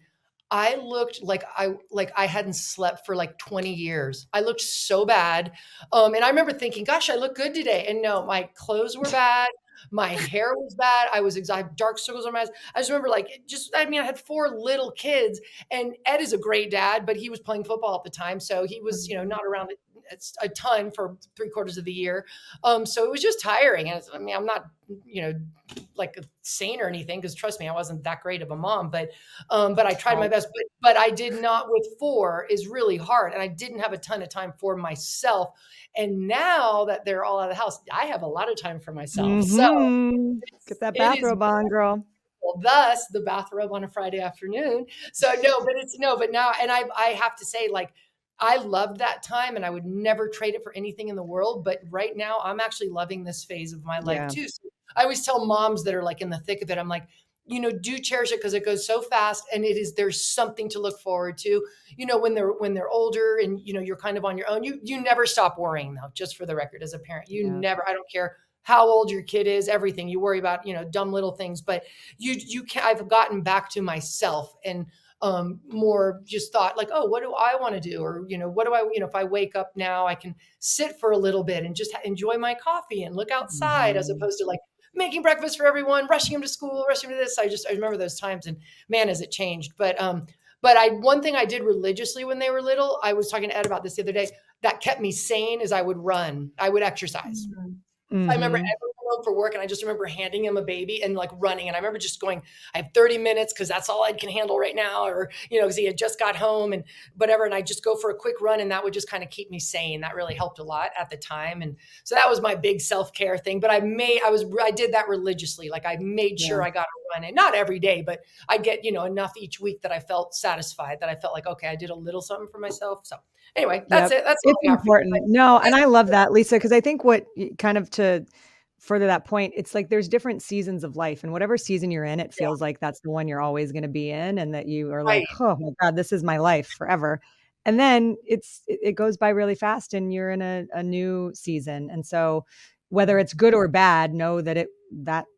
I looked like I hadn't slept for like 20 years. I looked so bad. And I remember thinking, gosh, I look good today. And no, my clothes were bad. My hair was bad. I was exhausted, dark circles on my eyes. I just remember I had 4 little kids, and Ed is a great dad, but he was playing football at the time. So he was, not around a ton for 3/4 of the year. So it was just tiring. And I'm not, like a saint or anything, because trust me, I wasn't that great of a mom, but I tried my best, but I did not. With 4 is really hard. And I didn't have a ton of time for myself. And now that they're all out of the house, I have a lot of time for myself. So get that bathrobe on, girl. Thus the bathrobe on a Friday afternoon. So but now, and I have to say, like, I loved that time and I would never trade it for anything in the world. But right now I'm actually loving this phase of my life too. So I always tell moms that are like in the thick of it, I'm like, do cherish it, because it goes so fast, and there's something to look forward to, when they're older, and, you're kind of on your own. You never stop worrying, though, just for the record, as a parent, never, I don't care how old your kid is, everything you worry about, dumb little things, but I've gotten back to myself and more just thought like, oh, what do I want to do? Or, what do I, if I wake up now, I can sit for a little bit and just enjoy my coffee and look outside, as opposed to like making breakfast for everyone, rushing them to school, rushing them to this. I remember those times, and man, has it changed. But one thing I did religiously when they were little, I was talking to Ed about this the other day, that kept me sane, is I would run, I would exercise. I remember Ed would come home for work, and I just remember handing him a baby and like running. And I remember just going, I have 30 minutes because that's all I can handle right now. Or, because he had just got home and whatever. And I just go for a quick run, and that would just kind of keep me sane. That really helped a lot at the time. And so that was my big self-care thing. But I did that religiously. Like I made sure I got a run, and not every day, but I get, enough each week that I felt satisfied, that I felt like, okay, I did a little something for myself. So anyway, that's it. That's it's important. No, and I love that, Lisa, because I think what kind of to further that point, it's like there's different seasons of life, and whatever season you're in, it feels like that's the one you're always going to be in, and that you are like, oh my God, this is my life forever. And then it goes by really fast, and you're in a new season. And so whether it's good or bad, know that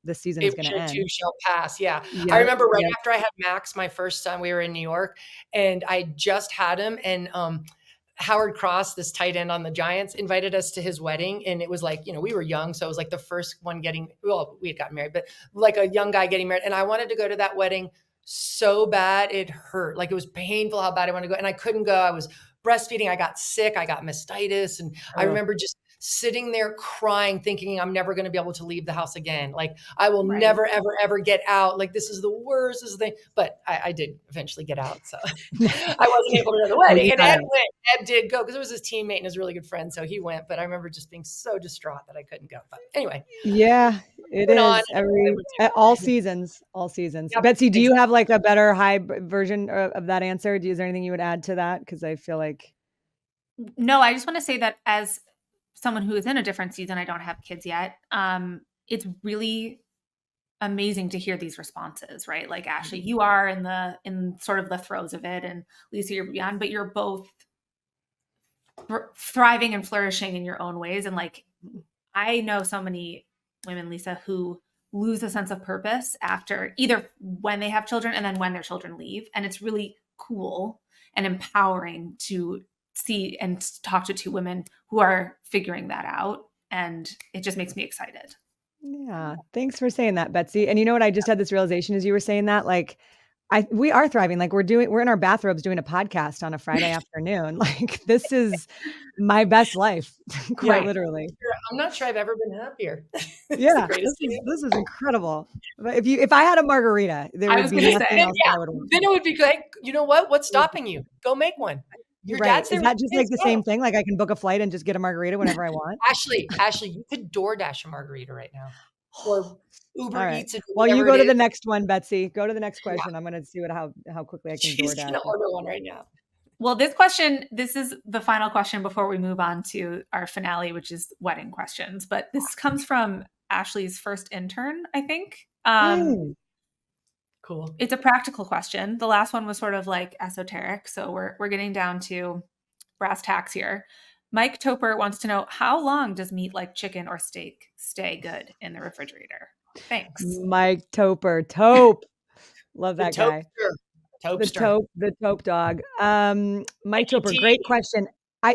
the season is going to end. It too shall pass. Yeah. I remember after I had Max, my first son, we were in New York, and I just had him, and Howard Cross, this tight end on the Giants, invited us to his wedding. And it was like, we were young. So it was like the first one we had gotten married, but like a young guy getting married. And I wanted to go to that wedding so bad. It hurt. Like it was painful how bad I wanted to go. And I couldn't go. I was breastfeeding. I got sick. I got mastitis. And I remember just sitting there crying, thinking I'm never going to be able to leave the house again. Like I will never, ever, ever get out. Like this is the worst. This is the thing. But I did eventually get out. So I wasn't able to go to the wedding. And Ed went. Ed did go because it was his teammate and his really good friend. So he went. But I remember just being so distraught that I couldn't go. But anyway. Yeah, it is. All seasons. Yep, Betsy, do you have like a better high version of that answer? Is there anything you would add to that? Because I feel like. No, I just want to say that as someone who is in a different season, I don't have kids yet. it's really amazing to hear these responses, right? Like Ashley, you are in sort of the throes of it, and Lisa, you're beyond, but you're both thriving and flourishing in your own ways. And like, I know so many women, Lisa, who lose a sense of purpose after either when they have children and then when their children leave. And it's really cool and empowering to see and talk to two women who are figuring that out. And it just makes me excited. Yeah. Thanks for saying that, Betsy. And you know what? I just had this realization as you were saying that, like, we are thriving. Like we're in our bathrobes doing a podcast on a Friday afternoon. Like this is my best life, quite literally. I'm not sure I've ever been happier. Yeah, this is incredible. But if I had a margarita, there would be nothing else I would want. Then it would be like, you know what? What's stopping you? Go make one. Your dad's there. Is that just like the same thing? Like I can book a flight and just get a margarita whenever I want? Ashley, you could DoorDash a margarita right now. Or Uber Eats it. Well, you go to the next one, Betsy. Go to the next question. Yeah. I'm going to see how quickly I can DoorDash. She's going to order one right now. Well, this is the final question before we move on to our finale, which is wedding questions. But this comes from Ashley's first intern, I think. Cool. It's a practical question. The last one was sort of like esoteric. So we're getting down to brass tacks here. Mike Toper wants to know, how long does meat like chicken or steak stay good in the refrigerator? Thanks. Mike Toper. Tope. Love that guy. The Tope dog. Mike Toper, great question.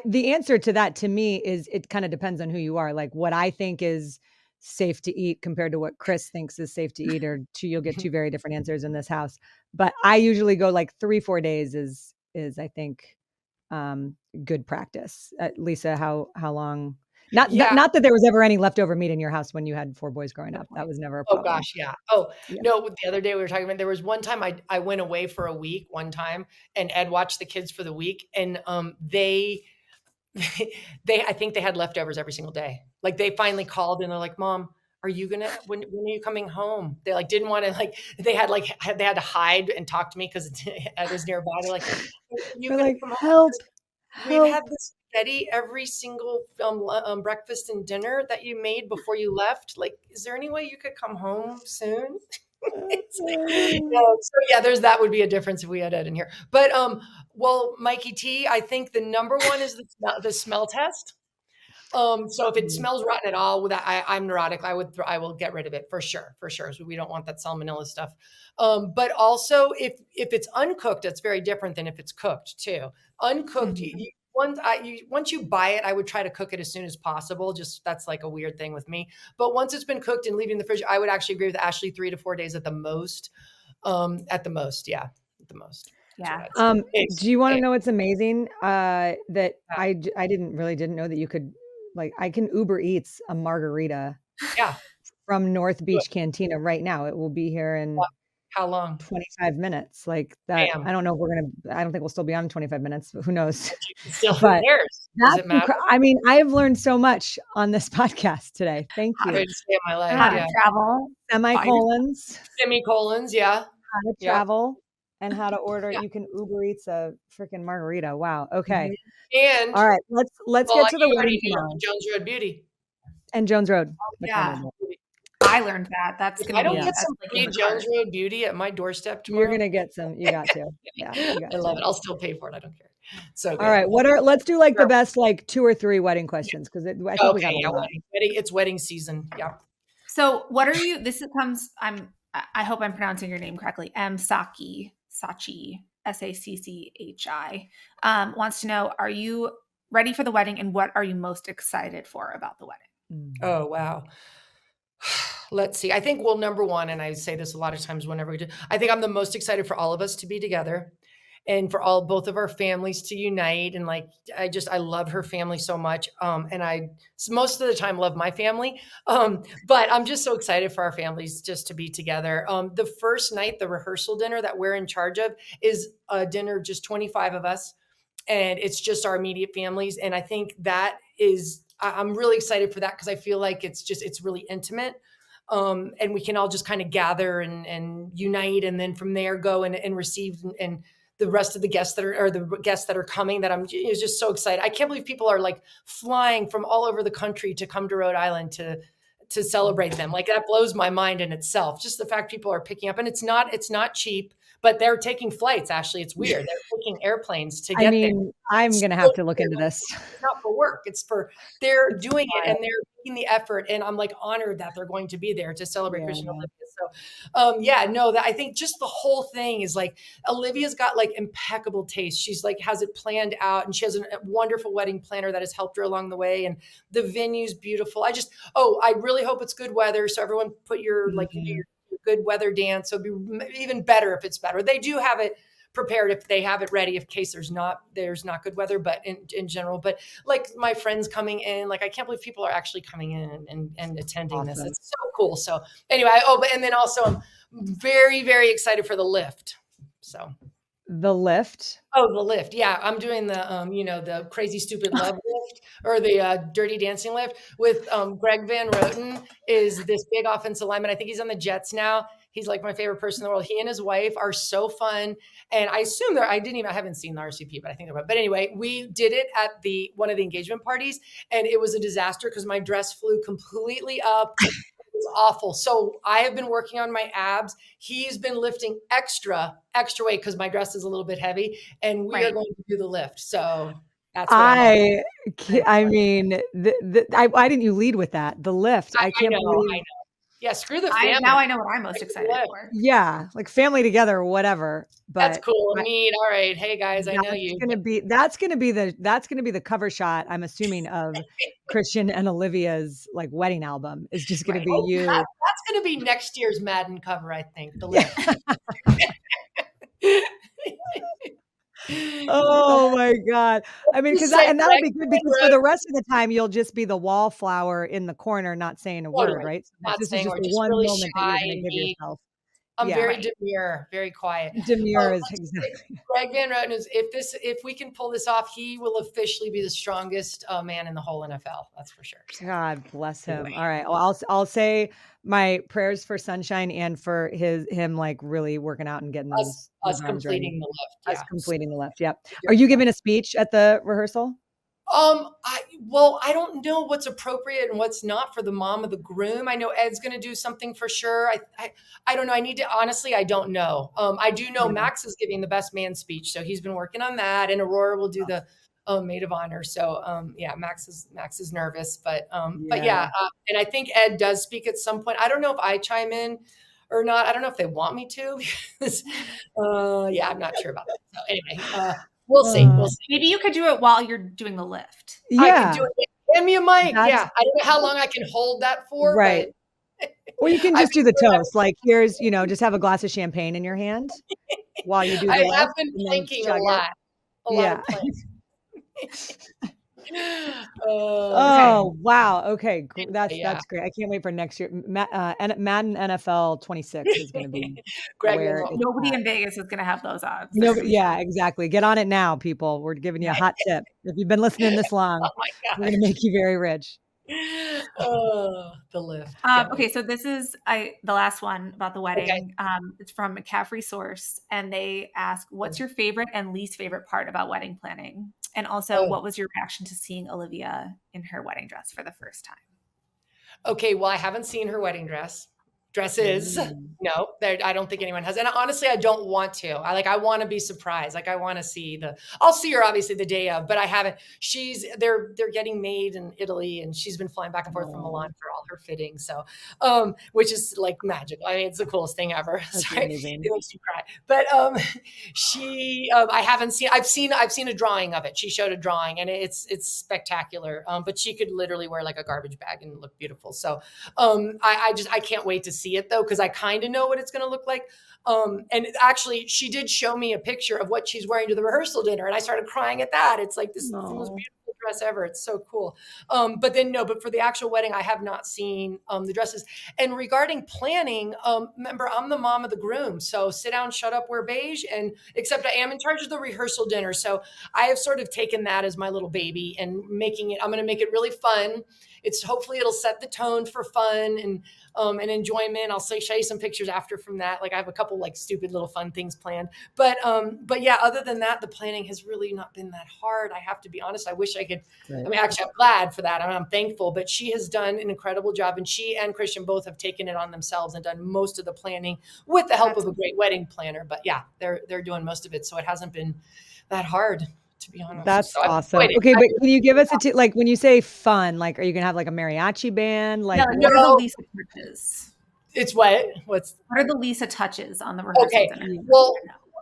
The answer to that to me is it kind of depends on who you are. Like what I think is safe to eat compared to what Chris thinks is safe to eat, or you'll get two very different answers in this house. But I usually go like 3-4 days is I think good practice. Lisa, how long? Not that there was ever any leftover meat in your house when you had 4 boys growing up. That was never a problem. Oh gosh, yeah. No, the other day we were talking about, there was one time I went away for a week one time, and Ed watched the kids for the week, and they I think they had leftovers every single day. Like they finally called and they're like, "Mom, are you when are you coming home?" They like didn't want to, they had to hide and talk to me because Ed was nearby. They're like, "You like help." We've had this spaghetti every single breakfast and dinner that you made before you left. Like, is there any way you could come home soon? That would be a difference if we had Ed in here. But well, Mikey T, I think the number one is the smell test. So if it smells rotten at all, I'm neurotic. I will get rid of it for sure. So we don't want that salmonella stuff. But also if it's uncooked, it's very different than if it's cooked too. Uncooked, once you buy it, I would try to cook it as soon as possible. Just that's like a weird thing with me. But once it's been cooked and leaving the fridge, I would actually agree with Ashley, 3 to 4 days at the most. At the most. Yeah. Do you want to know what's amazing? That I didn't know that you could, like, I can Uber Eats a margarita from North Beach Cantina right now. It will be here in how long? 25 minutes. Like that. Damn. I don't know if I don't think we'll still be on in 25 minutes, but who knows? Still, but does it matter? I mean, I have learned so much on this podcast today. Thank you. My life. How to travel. Semicolons. Yeah. How to travel and how to order. You can Uber Eats a freaking margarita. Wow. Okay. Mm-hmm. And all right, let's get to the wedding Jones Road Beauty. And Jones Road. I learned that. That's gonna I don't get some free Jones Road Beauty at my doorstep tomorrow. You're gonna get some. You got to. Yeah, I love it. I'll still pay for it. I don't care. So good. All right, let's do like the best 2 or 3 wedding questions, because I think we got a lot. It's wedding season. Yeah. So what are you? I hope I'm pronouncing your name correctly. Sachi Sacchi wants to know: are you ready for the wedding, and what are you most excited for about the wedding? Oh wow. Let's see. I think, number one, and I say this a lot of times whenever we do, I think I'm the most excited for all of us to be together and for both of our families to unite. And I love her family so much. And I most of the time love my family. But I'm just so excited for our families just to be together. The first night, the rehearsal dinner that we're in charge of is a dinner, just 25 of us. And it's just our immediate families. And I think I'm really excited for that, because I feel like it's really intimate. And we can all just kind of gather and unite, and then from there go and receive and the rest of the guests that are coming, that I'm just so excited. I can't believe people are flying from all over the country to come to Rhode Island to celebrate them. Like that blows my mind in itself. Just the fact people are picking up, and it's not cheap, but they're taking flights. Ashley, it's weird. They're taking airplanes to get there. I'm going to have to look into this. It's not for work. It's for, they're It's doing it wild. and they're making the effort. And I'm like honored that they're going to be there to celebrate Yeah. Christian Olivia. So, that I think just the whole thing is like, Olivia's got like impeccable taste. She's like, has it planned out, and she has a wonderful wedding planner that has helped her along the way. And the venue's beautiful. I really hope it's good weather. So everyone put your, like, your good weather dance. So it'd be even better if it's better. They do have it prepared if they have it ready in case there's not good weather, but in general. But like my friends coming in, like I can't believe people are actually coming in and attending this. It's so cool. So anyway, and then also I'm very, very excited for the lift. So the lift. Oh, the lift. Yeah. I'm doing the, the crazy, stupid love lift, or the dirty dancing lift with Greg Van Roten. Is this big offensive lineman. I think he's on the Jets now. He's like my favorite person in the world. He and his wife are so fun. And I assume I haven't seen the RCP, but I think they're, but anyway, we did it at one of the engagement parties, and it was a disaster because my dress flew completely up. It was awful. So I have been working on my abs. He's been lifting extra weight because my dress is a little bit heavy, and we are going to do the lift. So that's what why didn't you lead with that? The lift. I can't believe. I know. Yeah, screw the family. Now I know what I'm most excited for. Yeah, like family together or whatever. But that's cool. Neat. All right. Hey guys, I know you. That's gonna be the cover shot, I'm assuming, of Christian and Olivia's like wedding album. Is just gonna be you. That's gonna be next year's Madden cover, I think. The lift. Oh my God. I mean, that'll be good because for the rest of the time, you'll just be the wallflower in the corner, not saying a word, right? So this is just the one really moment that you're going to give yourself. I'm very demure, very quiet. Demure is exactly. Greg Van Roten is, if we can pull this off, he will officially be the strongest man in the whole NFL. That's for sure. God bless him. All right. Well, I'll say my prayers for Sunshine and for him like really working out and getting us completing the lift. Us completing the lift. Yep. Are you giving a speech at the rehearsal? I don't know what's appropriate and what's not for the mom of the groom. I know Ed's going to do something for sure. I don't know. I don't know. I do know Max is giving the best man speech. So he's been working on that, and Aurora will do the maid of honor. So, Max is nervous, but and I think Ed does speak at some point. I don't know if I chime in or not. I don't know if they want me to, because, I'm not sure about that. So anyway, We'll see. Maybe you could do it while you're doing the lift. Yeah. I can do it. Give me a mic. I don't know how long I can hold that for. Right. Or you can just do the toast. Like here's, just have a glass of champagne in your hand while you do the lift. I have been thinking a lot. Yeah. Okay. Wow. Okay. That's great. I can't wait for next year. Madden NFL 26 is going to be where nobody in Vegas is going to have those odds. Yeah, exactly. Get on it now, people. We're giving you a hot tip. If you've been listening this long, we're going to make you very rich. The lift. Okay, so this is the last one about the wedding. Okay. It's from McCaffrey's source, and they ask, "What's your favorite and least favorite part about wedding planning?" And also, what was your reaction to seeing Olivia in her wedding dress for the first time? Okay, well, I haven't seen her wedding dresses. No, I don't think anyone has. And honestly, I don't want to. I want to be surprised. Like I want to see I'll see her obviously the day of, but I haven't. They're getting made in Italy, and she's been flying back and forth from Milan for all her fittings. So, which is like magical. I mean, it's the coolest thing ever. Sorry, it makes you cry. But I haven't seen. I've seen a drawing of it. She showed a drawing, and it's spectacular. But she could literally wear like a garbage bag and look beautiful. So, I can't wait to see it though, because I kind of know what it's going to look like. And actually, she did show me a picture of what she's wearing to the rehearsal dinner, and I started crying at that. It's like this is the most beautiful dress ever. It's so cool. But for the actual wedding, I have not seen the dresses. And regarding planning, remember, I'm the mom of the groom, so sit down, shut up, wear beige, and except I am in charge of the rehearsal dinner. So I have sort of taken that as my little baby and I'm going to make it really fun. Hopefully it'll set the tone for fun and enjoyment. I'll show you some pictures after from that. Like I have a couple like stupid little fun things planned, but yeah, other than that, the planning has really not been that hard. I have to be honest. I wish I could I mean, actually, I'm glad for that. I'm thankful, but she has done an incredible job, and she and Christian both have taken it on themselves and done most of the planning with the help of a great wedding planner. But yeah, they're doing most of it. So it hasn't been that hard, to be honest. That's so awesome. Okay, but can you give us like when you say fun, like are you gonna have like a mariachi band? Like what are the Lisa touches? It's what are the Lisa touches on the rehearsal dinner? Well,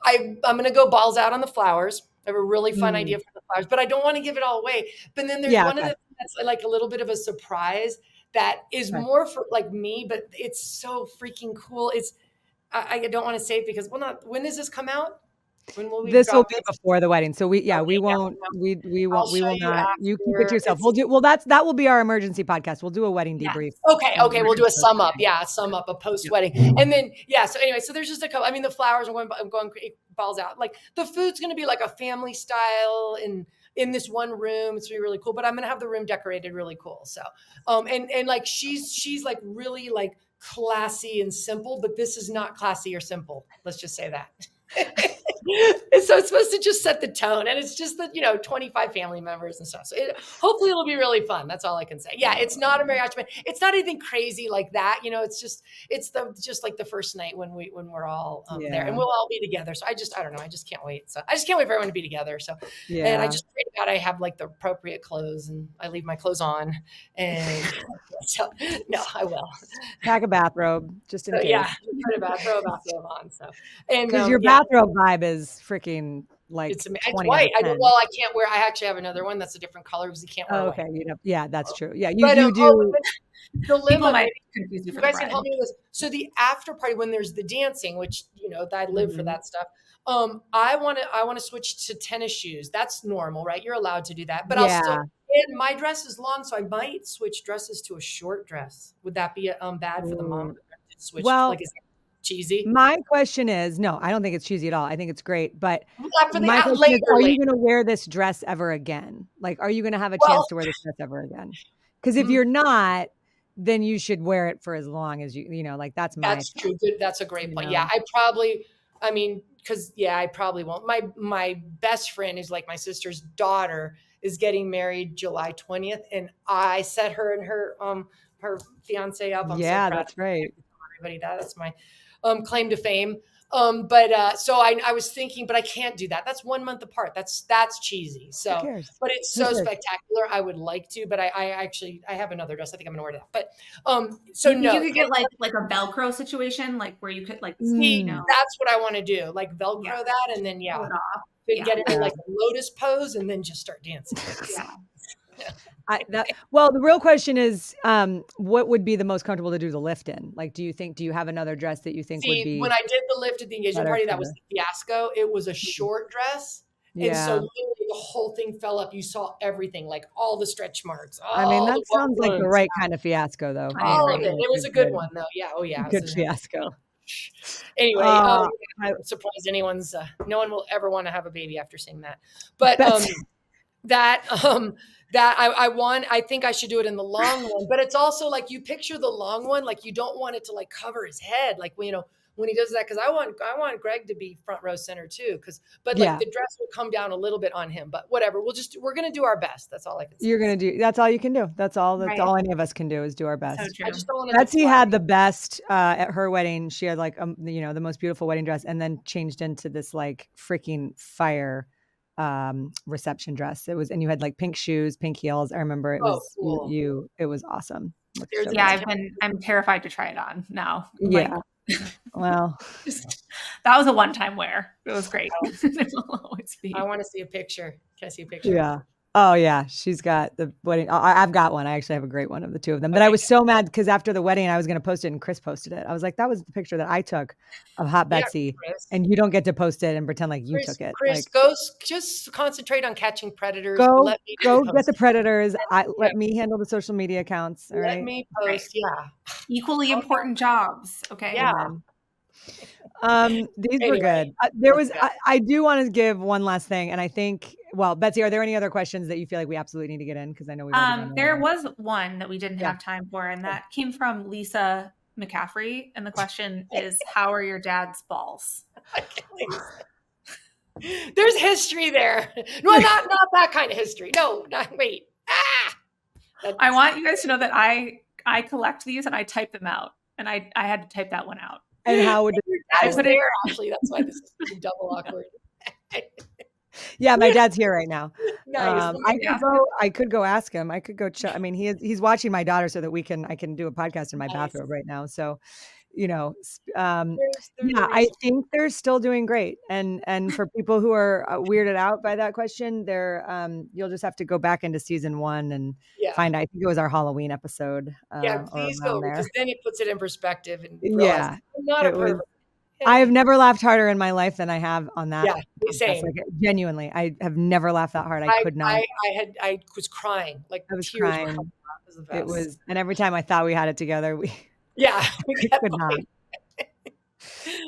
I'm gonna go balls out on the flowers. I have a really fun idea for the flowers, but I don't want to give it all away. But then there's one of the that's like a little bit of a surprise that is more for like me, but it's so freaking cool. It's I don't want to say it because when does this come out? When will we? This will be before the wedding, so we will not. You keep it to yourself. That will be our emergency podcast. We'll do a wedding debrief. Okay, we'll do a sum up. Yeah, a post wedding, and then so anyway, so there's just a couple. I mean, the flowers. I'm going balls out. Like the food's going to be like a family style in this one room. It's gonna be really cool. But I'm gonna have the room decorated really cool. So, and like she's like really like classy and simple, but this is not classy or simple. Let's just say that. And so it's supposed to just set the tone, and it's just that 25 family members and stuff. So hopefully it'll be really fun. That's all I can say. Yeah, it's not a mariachi band. It's not anything crazy like that. It's just like the first night when we're all there, and we'll all be together. So I don't know. I just can't wait. So I just can't wait for everyone to be together. So and I just pray to God I have like the appropriate clothes, and I leave my clothes on. And so no, I will pack a bathrobe just in case. Yeah, put a bathrobe on. So and because your bathrobe vibe is freaking like it's white. I can't wear. I actually have another one that's a different color because you can't wear white. Yeah, that's true. Yeah, you do. The limo might confuse you. You guys can help me with this. So the after party when there's the dancing, which I live for that stuff. I want to switch to tennis shoes. That's normal, right? You're allowed to do that, but I'll still. And my dress is long, so I might switch dresses to a short dress. Would that be bad for the mom to switch? Well, like, is it cheesy? My question is, no, I don't think it's cheesy at all. I think it's great. But my question is, are you going to wear this dress ever again? Like, are you going to have a chance to wear this dress ever again? Because if you're not, then you should wear it for as long as like that's true. That's a great point. Yeah, I probably won't. My best friend is like my sister's daughter is getting married July 20th, and I set her and her fiance up. I'm so proud that's right. Everybody, that's my claim to fame. So I was thinking, but I can't do that. That's 1 month apart. That's cheesy. So, but it's so spectacular. I would like to, but I have another dress. I think I'm gonna wear that. But you could get like a Velcro situation, like where you could like that's what I want to do, like Velcro that, and then pull it off. Get into like a lotus pose and then just start dancing. The real question is, what would be the most comfortable to do the lift in? Like, do you have another dress that you think would be? When I did the lift at the engagement party, that was the fiasco. It was a short dress. And so literally the whole thing fell up. You saw everything, like all the stretch marks. That sounds like the right kind of fiasco though. All of it. It was a good one though. Yeah. Oh yeah. Good fiasco. Anyway, I'm surprised anyone's no one will ever want to have a baby after seeing that. But I think I should do it in the long one, but it's also like you picture the long one, like you don't want it to like cover his head. Like, when he does that, because I want Greg to be front row center too. The dress will come down a little bit on him, but whatever. We're going to do our best. That's all I can say. That's all you can do. That's all any of us can do is do our best. So true. I just don't want to. Betsy had the best at her wedding. She had like, the most beautiful wedding dress, and then changed into this like freaking fire reception dress. And you had like pink shoes, pink heels. I remember it was cool. It was awesome. I'm terrified to try it on now. Well, that was a one-time wear. It was great. It will always be. I want to see a picture. Can I see a picture? Yeah. Oh yeah. She's got the wedding. I've got one. I actually have a great one of the two of them, but I was so mad because after the wedding, I was going to post it and Chris posted it. I was like, that was the picture that I took of Hot Betsy, and you don't get to post it and pretend like you took it. Chris, just concentrate on catching predators. Go get the predators. Let me handle the social media accounts. All right. Let me post. Yeah. Equally important jobs. Okay. Yeah. These were good. I do want to give one last thing, and I think, Betsy, are there any other questions that you feel like we absolutely need to get in? Because I know there was one that we didn't have time for, and that came from Lisa McCaffrey, and the question is, how are your dad's balls? There's history there. No, not that kind of history. No, wait. I want you guys to know that I collect these and I type them out, and I had to type that one out. And how would I put it actually? That's why this is double awkward. Yeah, my dad's here right now. Nice. I could go ask him. I could go check. I mean, he's watching my daughter so that I can do a podcast in my bathrobe right now. So, I think they're still doing great. And for people who are weirded out by that question, you'll just have to go back into season 1 and find out. I think it was our Halloween episode. Please go, because then it puts it in perspective. And I'm not a pervert. I have never laughed harder in my life than I have on that. Yeah, same. Like, genuinely, I have never laughed that hard. I could not. I was crying. Like I was tears crying. were coming out. It was the best. And every time I thought we had it together, we could not.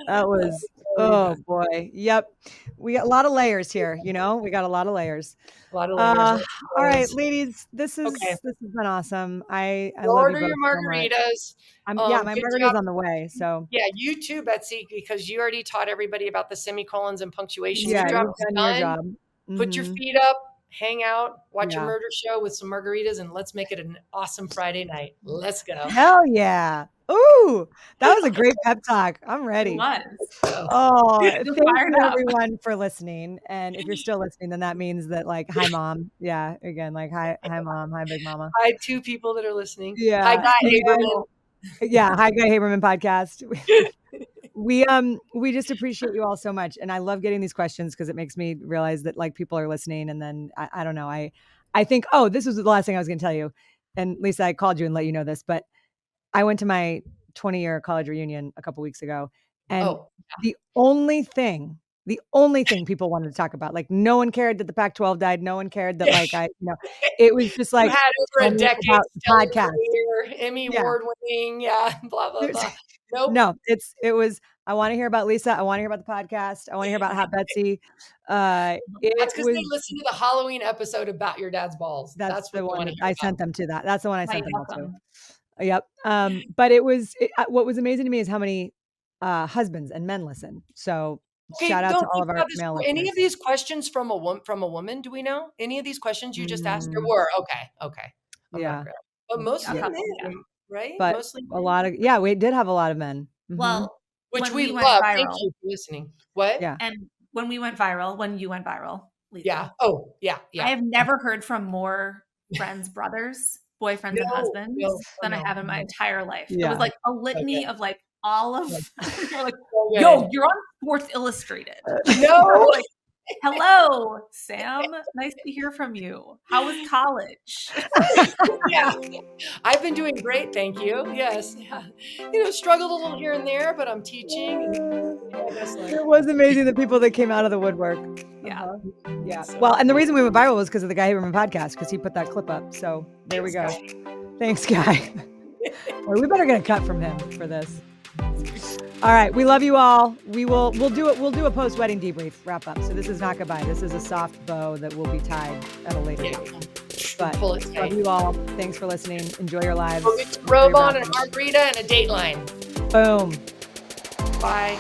That was, oh boy. Yep. We got a lot of layers here, we got a lot of layers. A lot of layers. All right, ladies, this has been awesome. I order your margaritas. My margarita's on the way. So yeah, you too, Betsy, because you already taught everybody about the semicolons and punctuation. Yeah, your you've done your job. Put your feet up, hang out, watch a murder show with some margaritas, and let's make it an awesome Friday night. Let's go. Hell yeah. Ooh, that was a great pep talk. I'm ready. It was. Oh, thank you everyone for listening. And if you're still listening, then that means that, like, hi mom. Yeah. Again, like, hi mom. Hi big mama. Hi, 2 people that are listening. Yeah. Hi Guy Haberman. Yeah. Hi Guy Haberman podcast. We just appreciate you all so much. And I love getting these questions because it makes me realize that, like, people are listening. And then I don't know. I think, this was the last thing I was going to tell you. And Lisa, I called you and let you know this, but I went to my 20-year college reunion a couple weeks ago, and the only thing people wanted to talk about, like, no one cared that the Pac-12 died. No one cared that, like, it was just like, you had over a decade podcast, Emmy award winning, blah blah blah. Nope. No, it was. I want to hear about Lisa. I want to hear about the podcast. I want to hear about Hot Betsy. That's because they listened to the Halloween episode about your dad's balls. That's the one I sent them to. That's the one I sent them to. Yep. But what was amazing to me is how many husbands and men listen. So shout out to all of our male listeners. Any of these questions from a woman? Do we know any of these questions you just asked? There were. Okay. But mostly men, right? But mostly a lot of we did have a lot of men. Mm-hmm. Well, which we love. Thank you for listening. What? Yeah. And when you went viral, Lisa, yeah. Oh, yeah. I have never heard from more friends, brothers, boyfriends, and husbands than I have in my entire life. Yeah. It was like a litany of, like, all of they're like, yo, you're on Sports Illustrated. No. Like, hello, Sam. Nice to hear from you. How was college? Yeah. I've been doing great, thank you. Yes. Struggled a little here and there, but I'm teaching. It was amazing, the people that came out of the woodwork. Yeah. Yeah. Well, and the reason we went viral was because of the Guy Haberman podcast, because he put that clip up. So there we go. Thanks, Guy. Well, we better get a cut from him for this. All right. We love you all. We'll do a post-wedding debrief wrap up. So this is not goodbye. This is a soft bow that will be tied at a later date. But love you all. Thanks for listening. Enjoy your lives. We'll get a robe on and a margarita and a Dateline. Boom. Bye.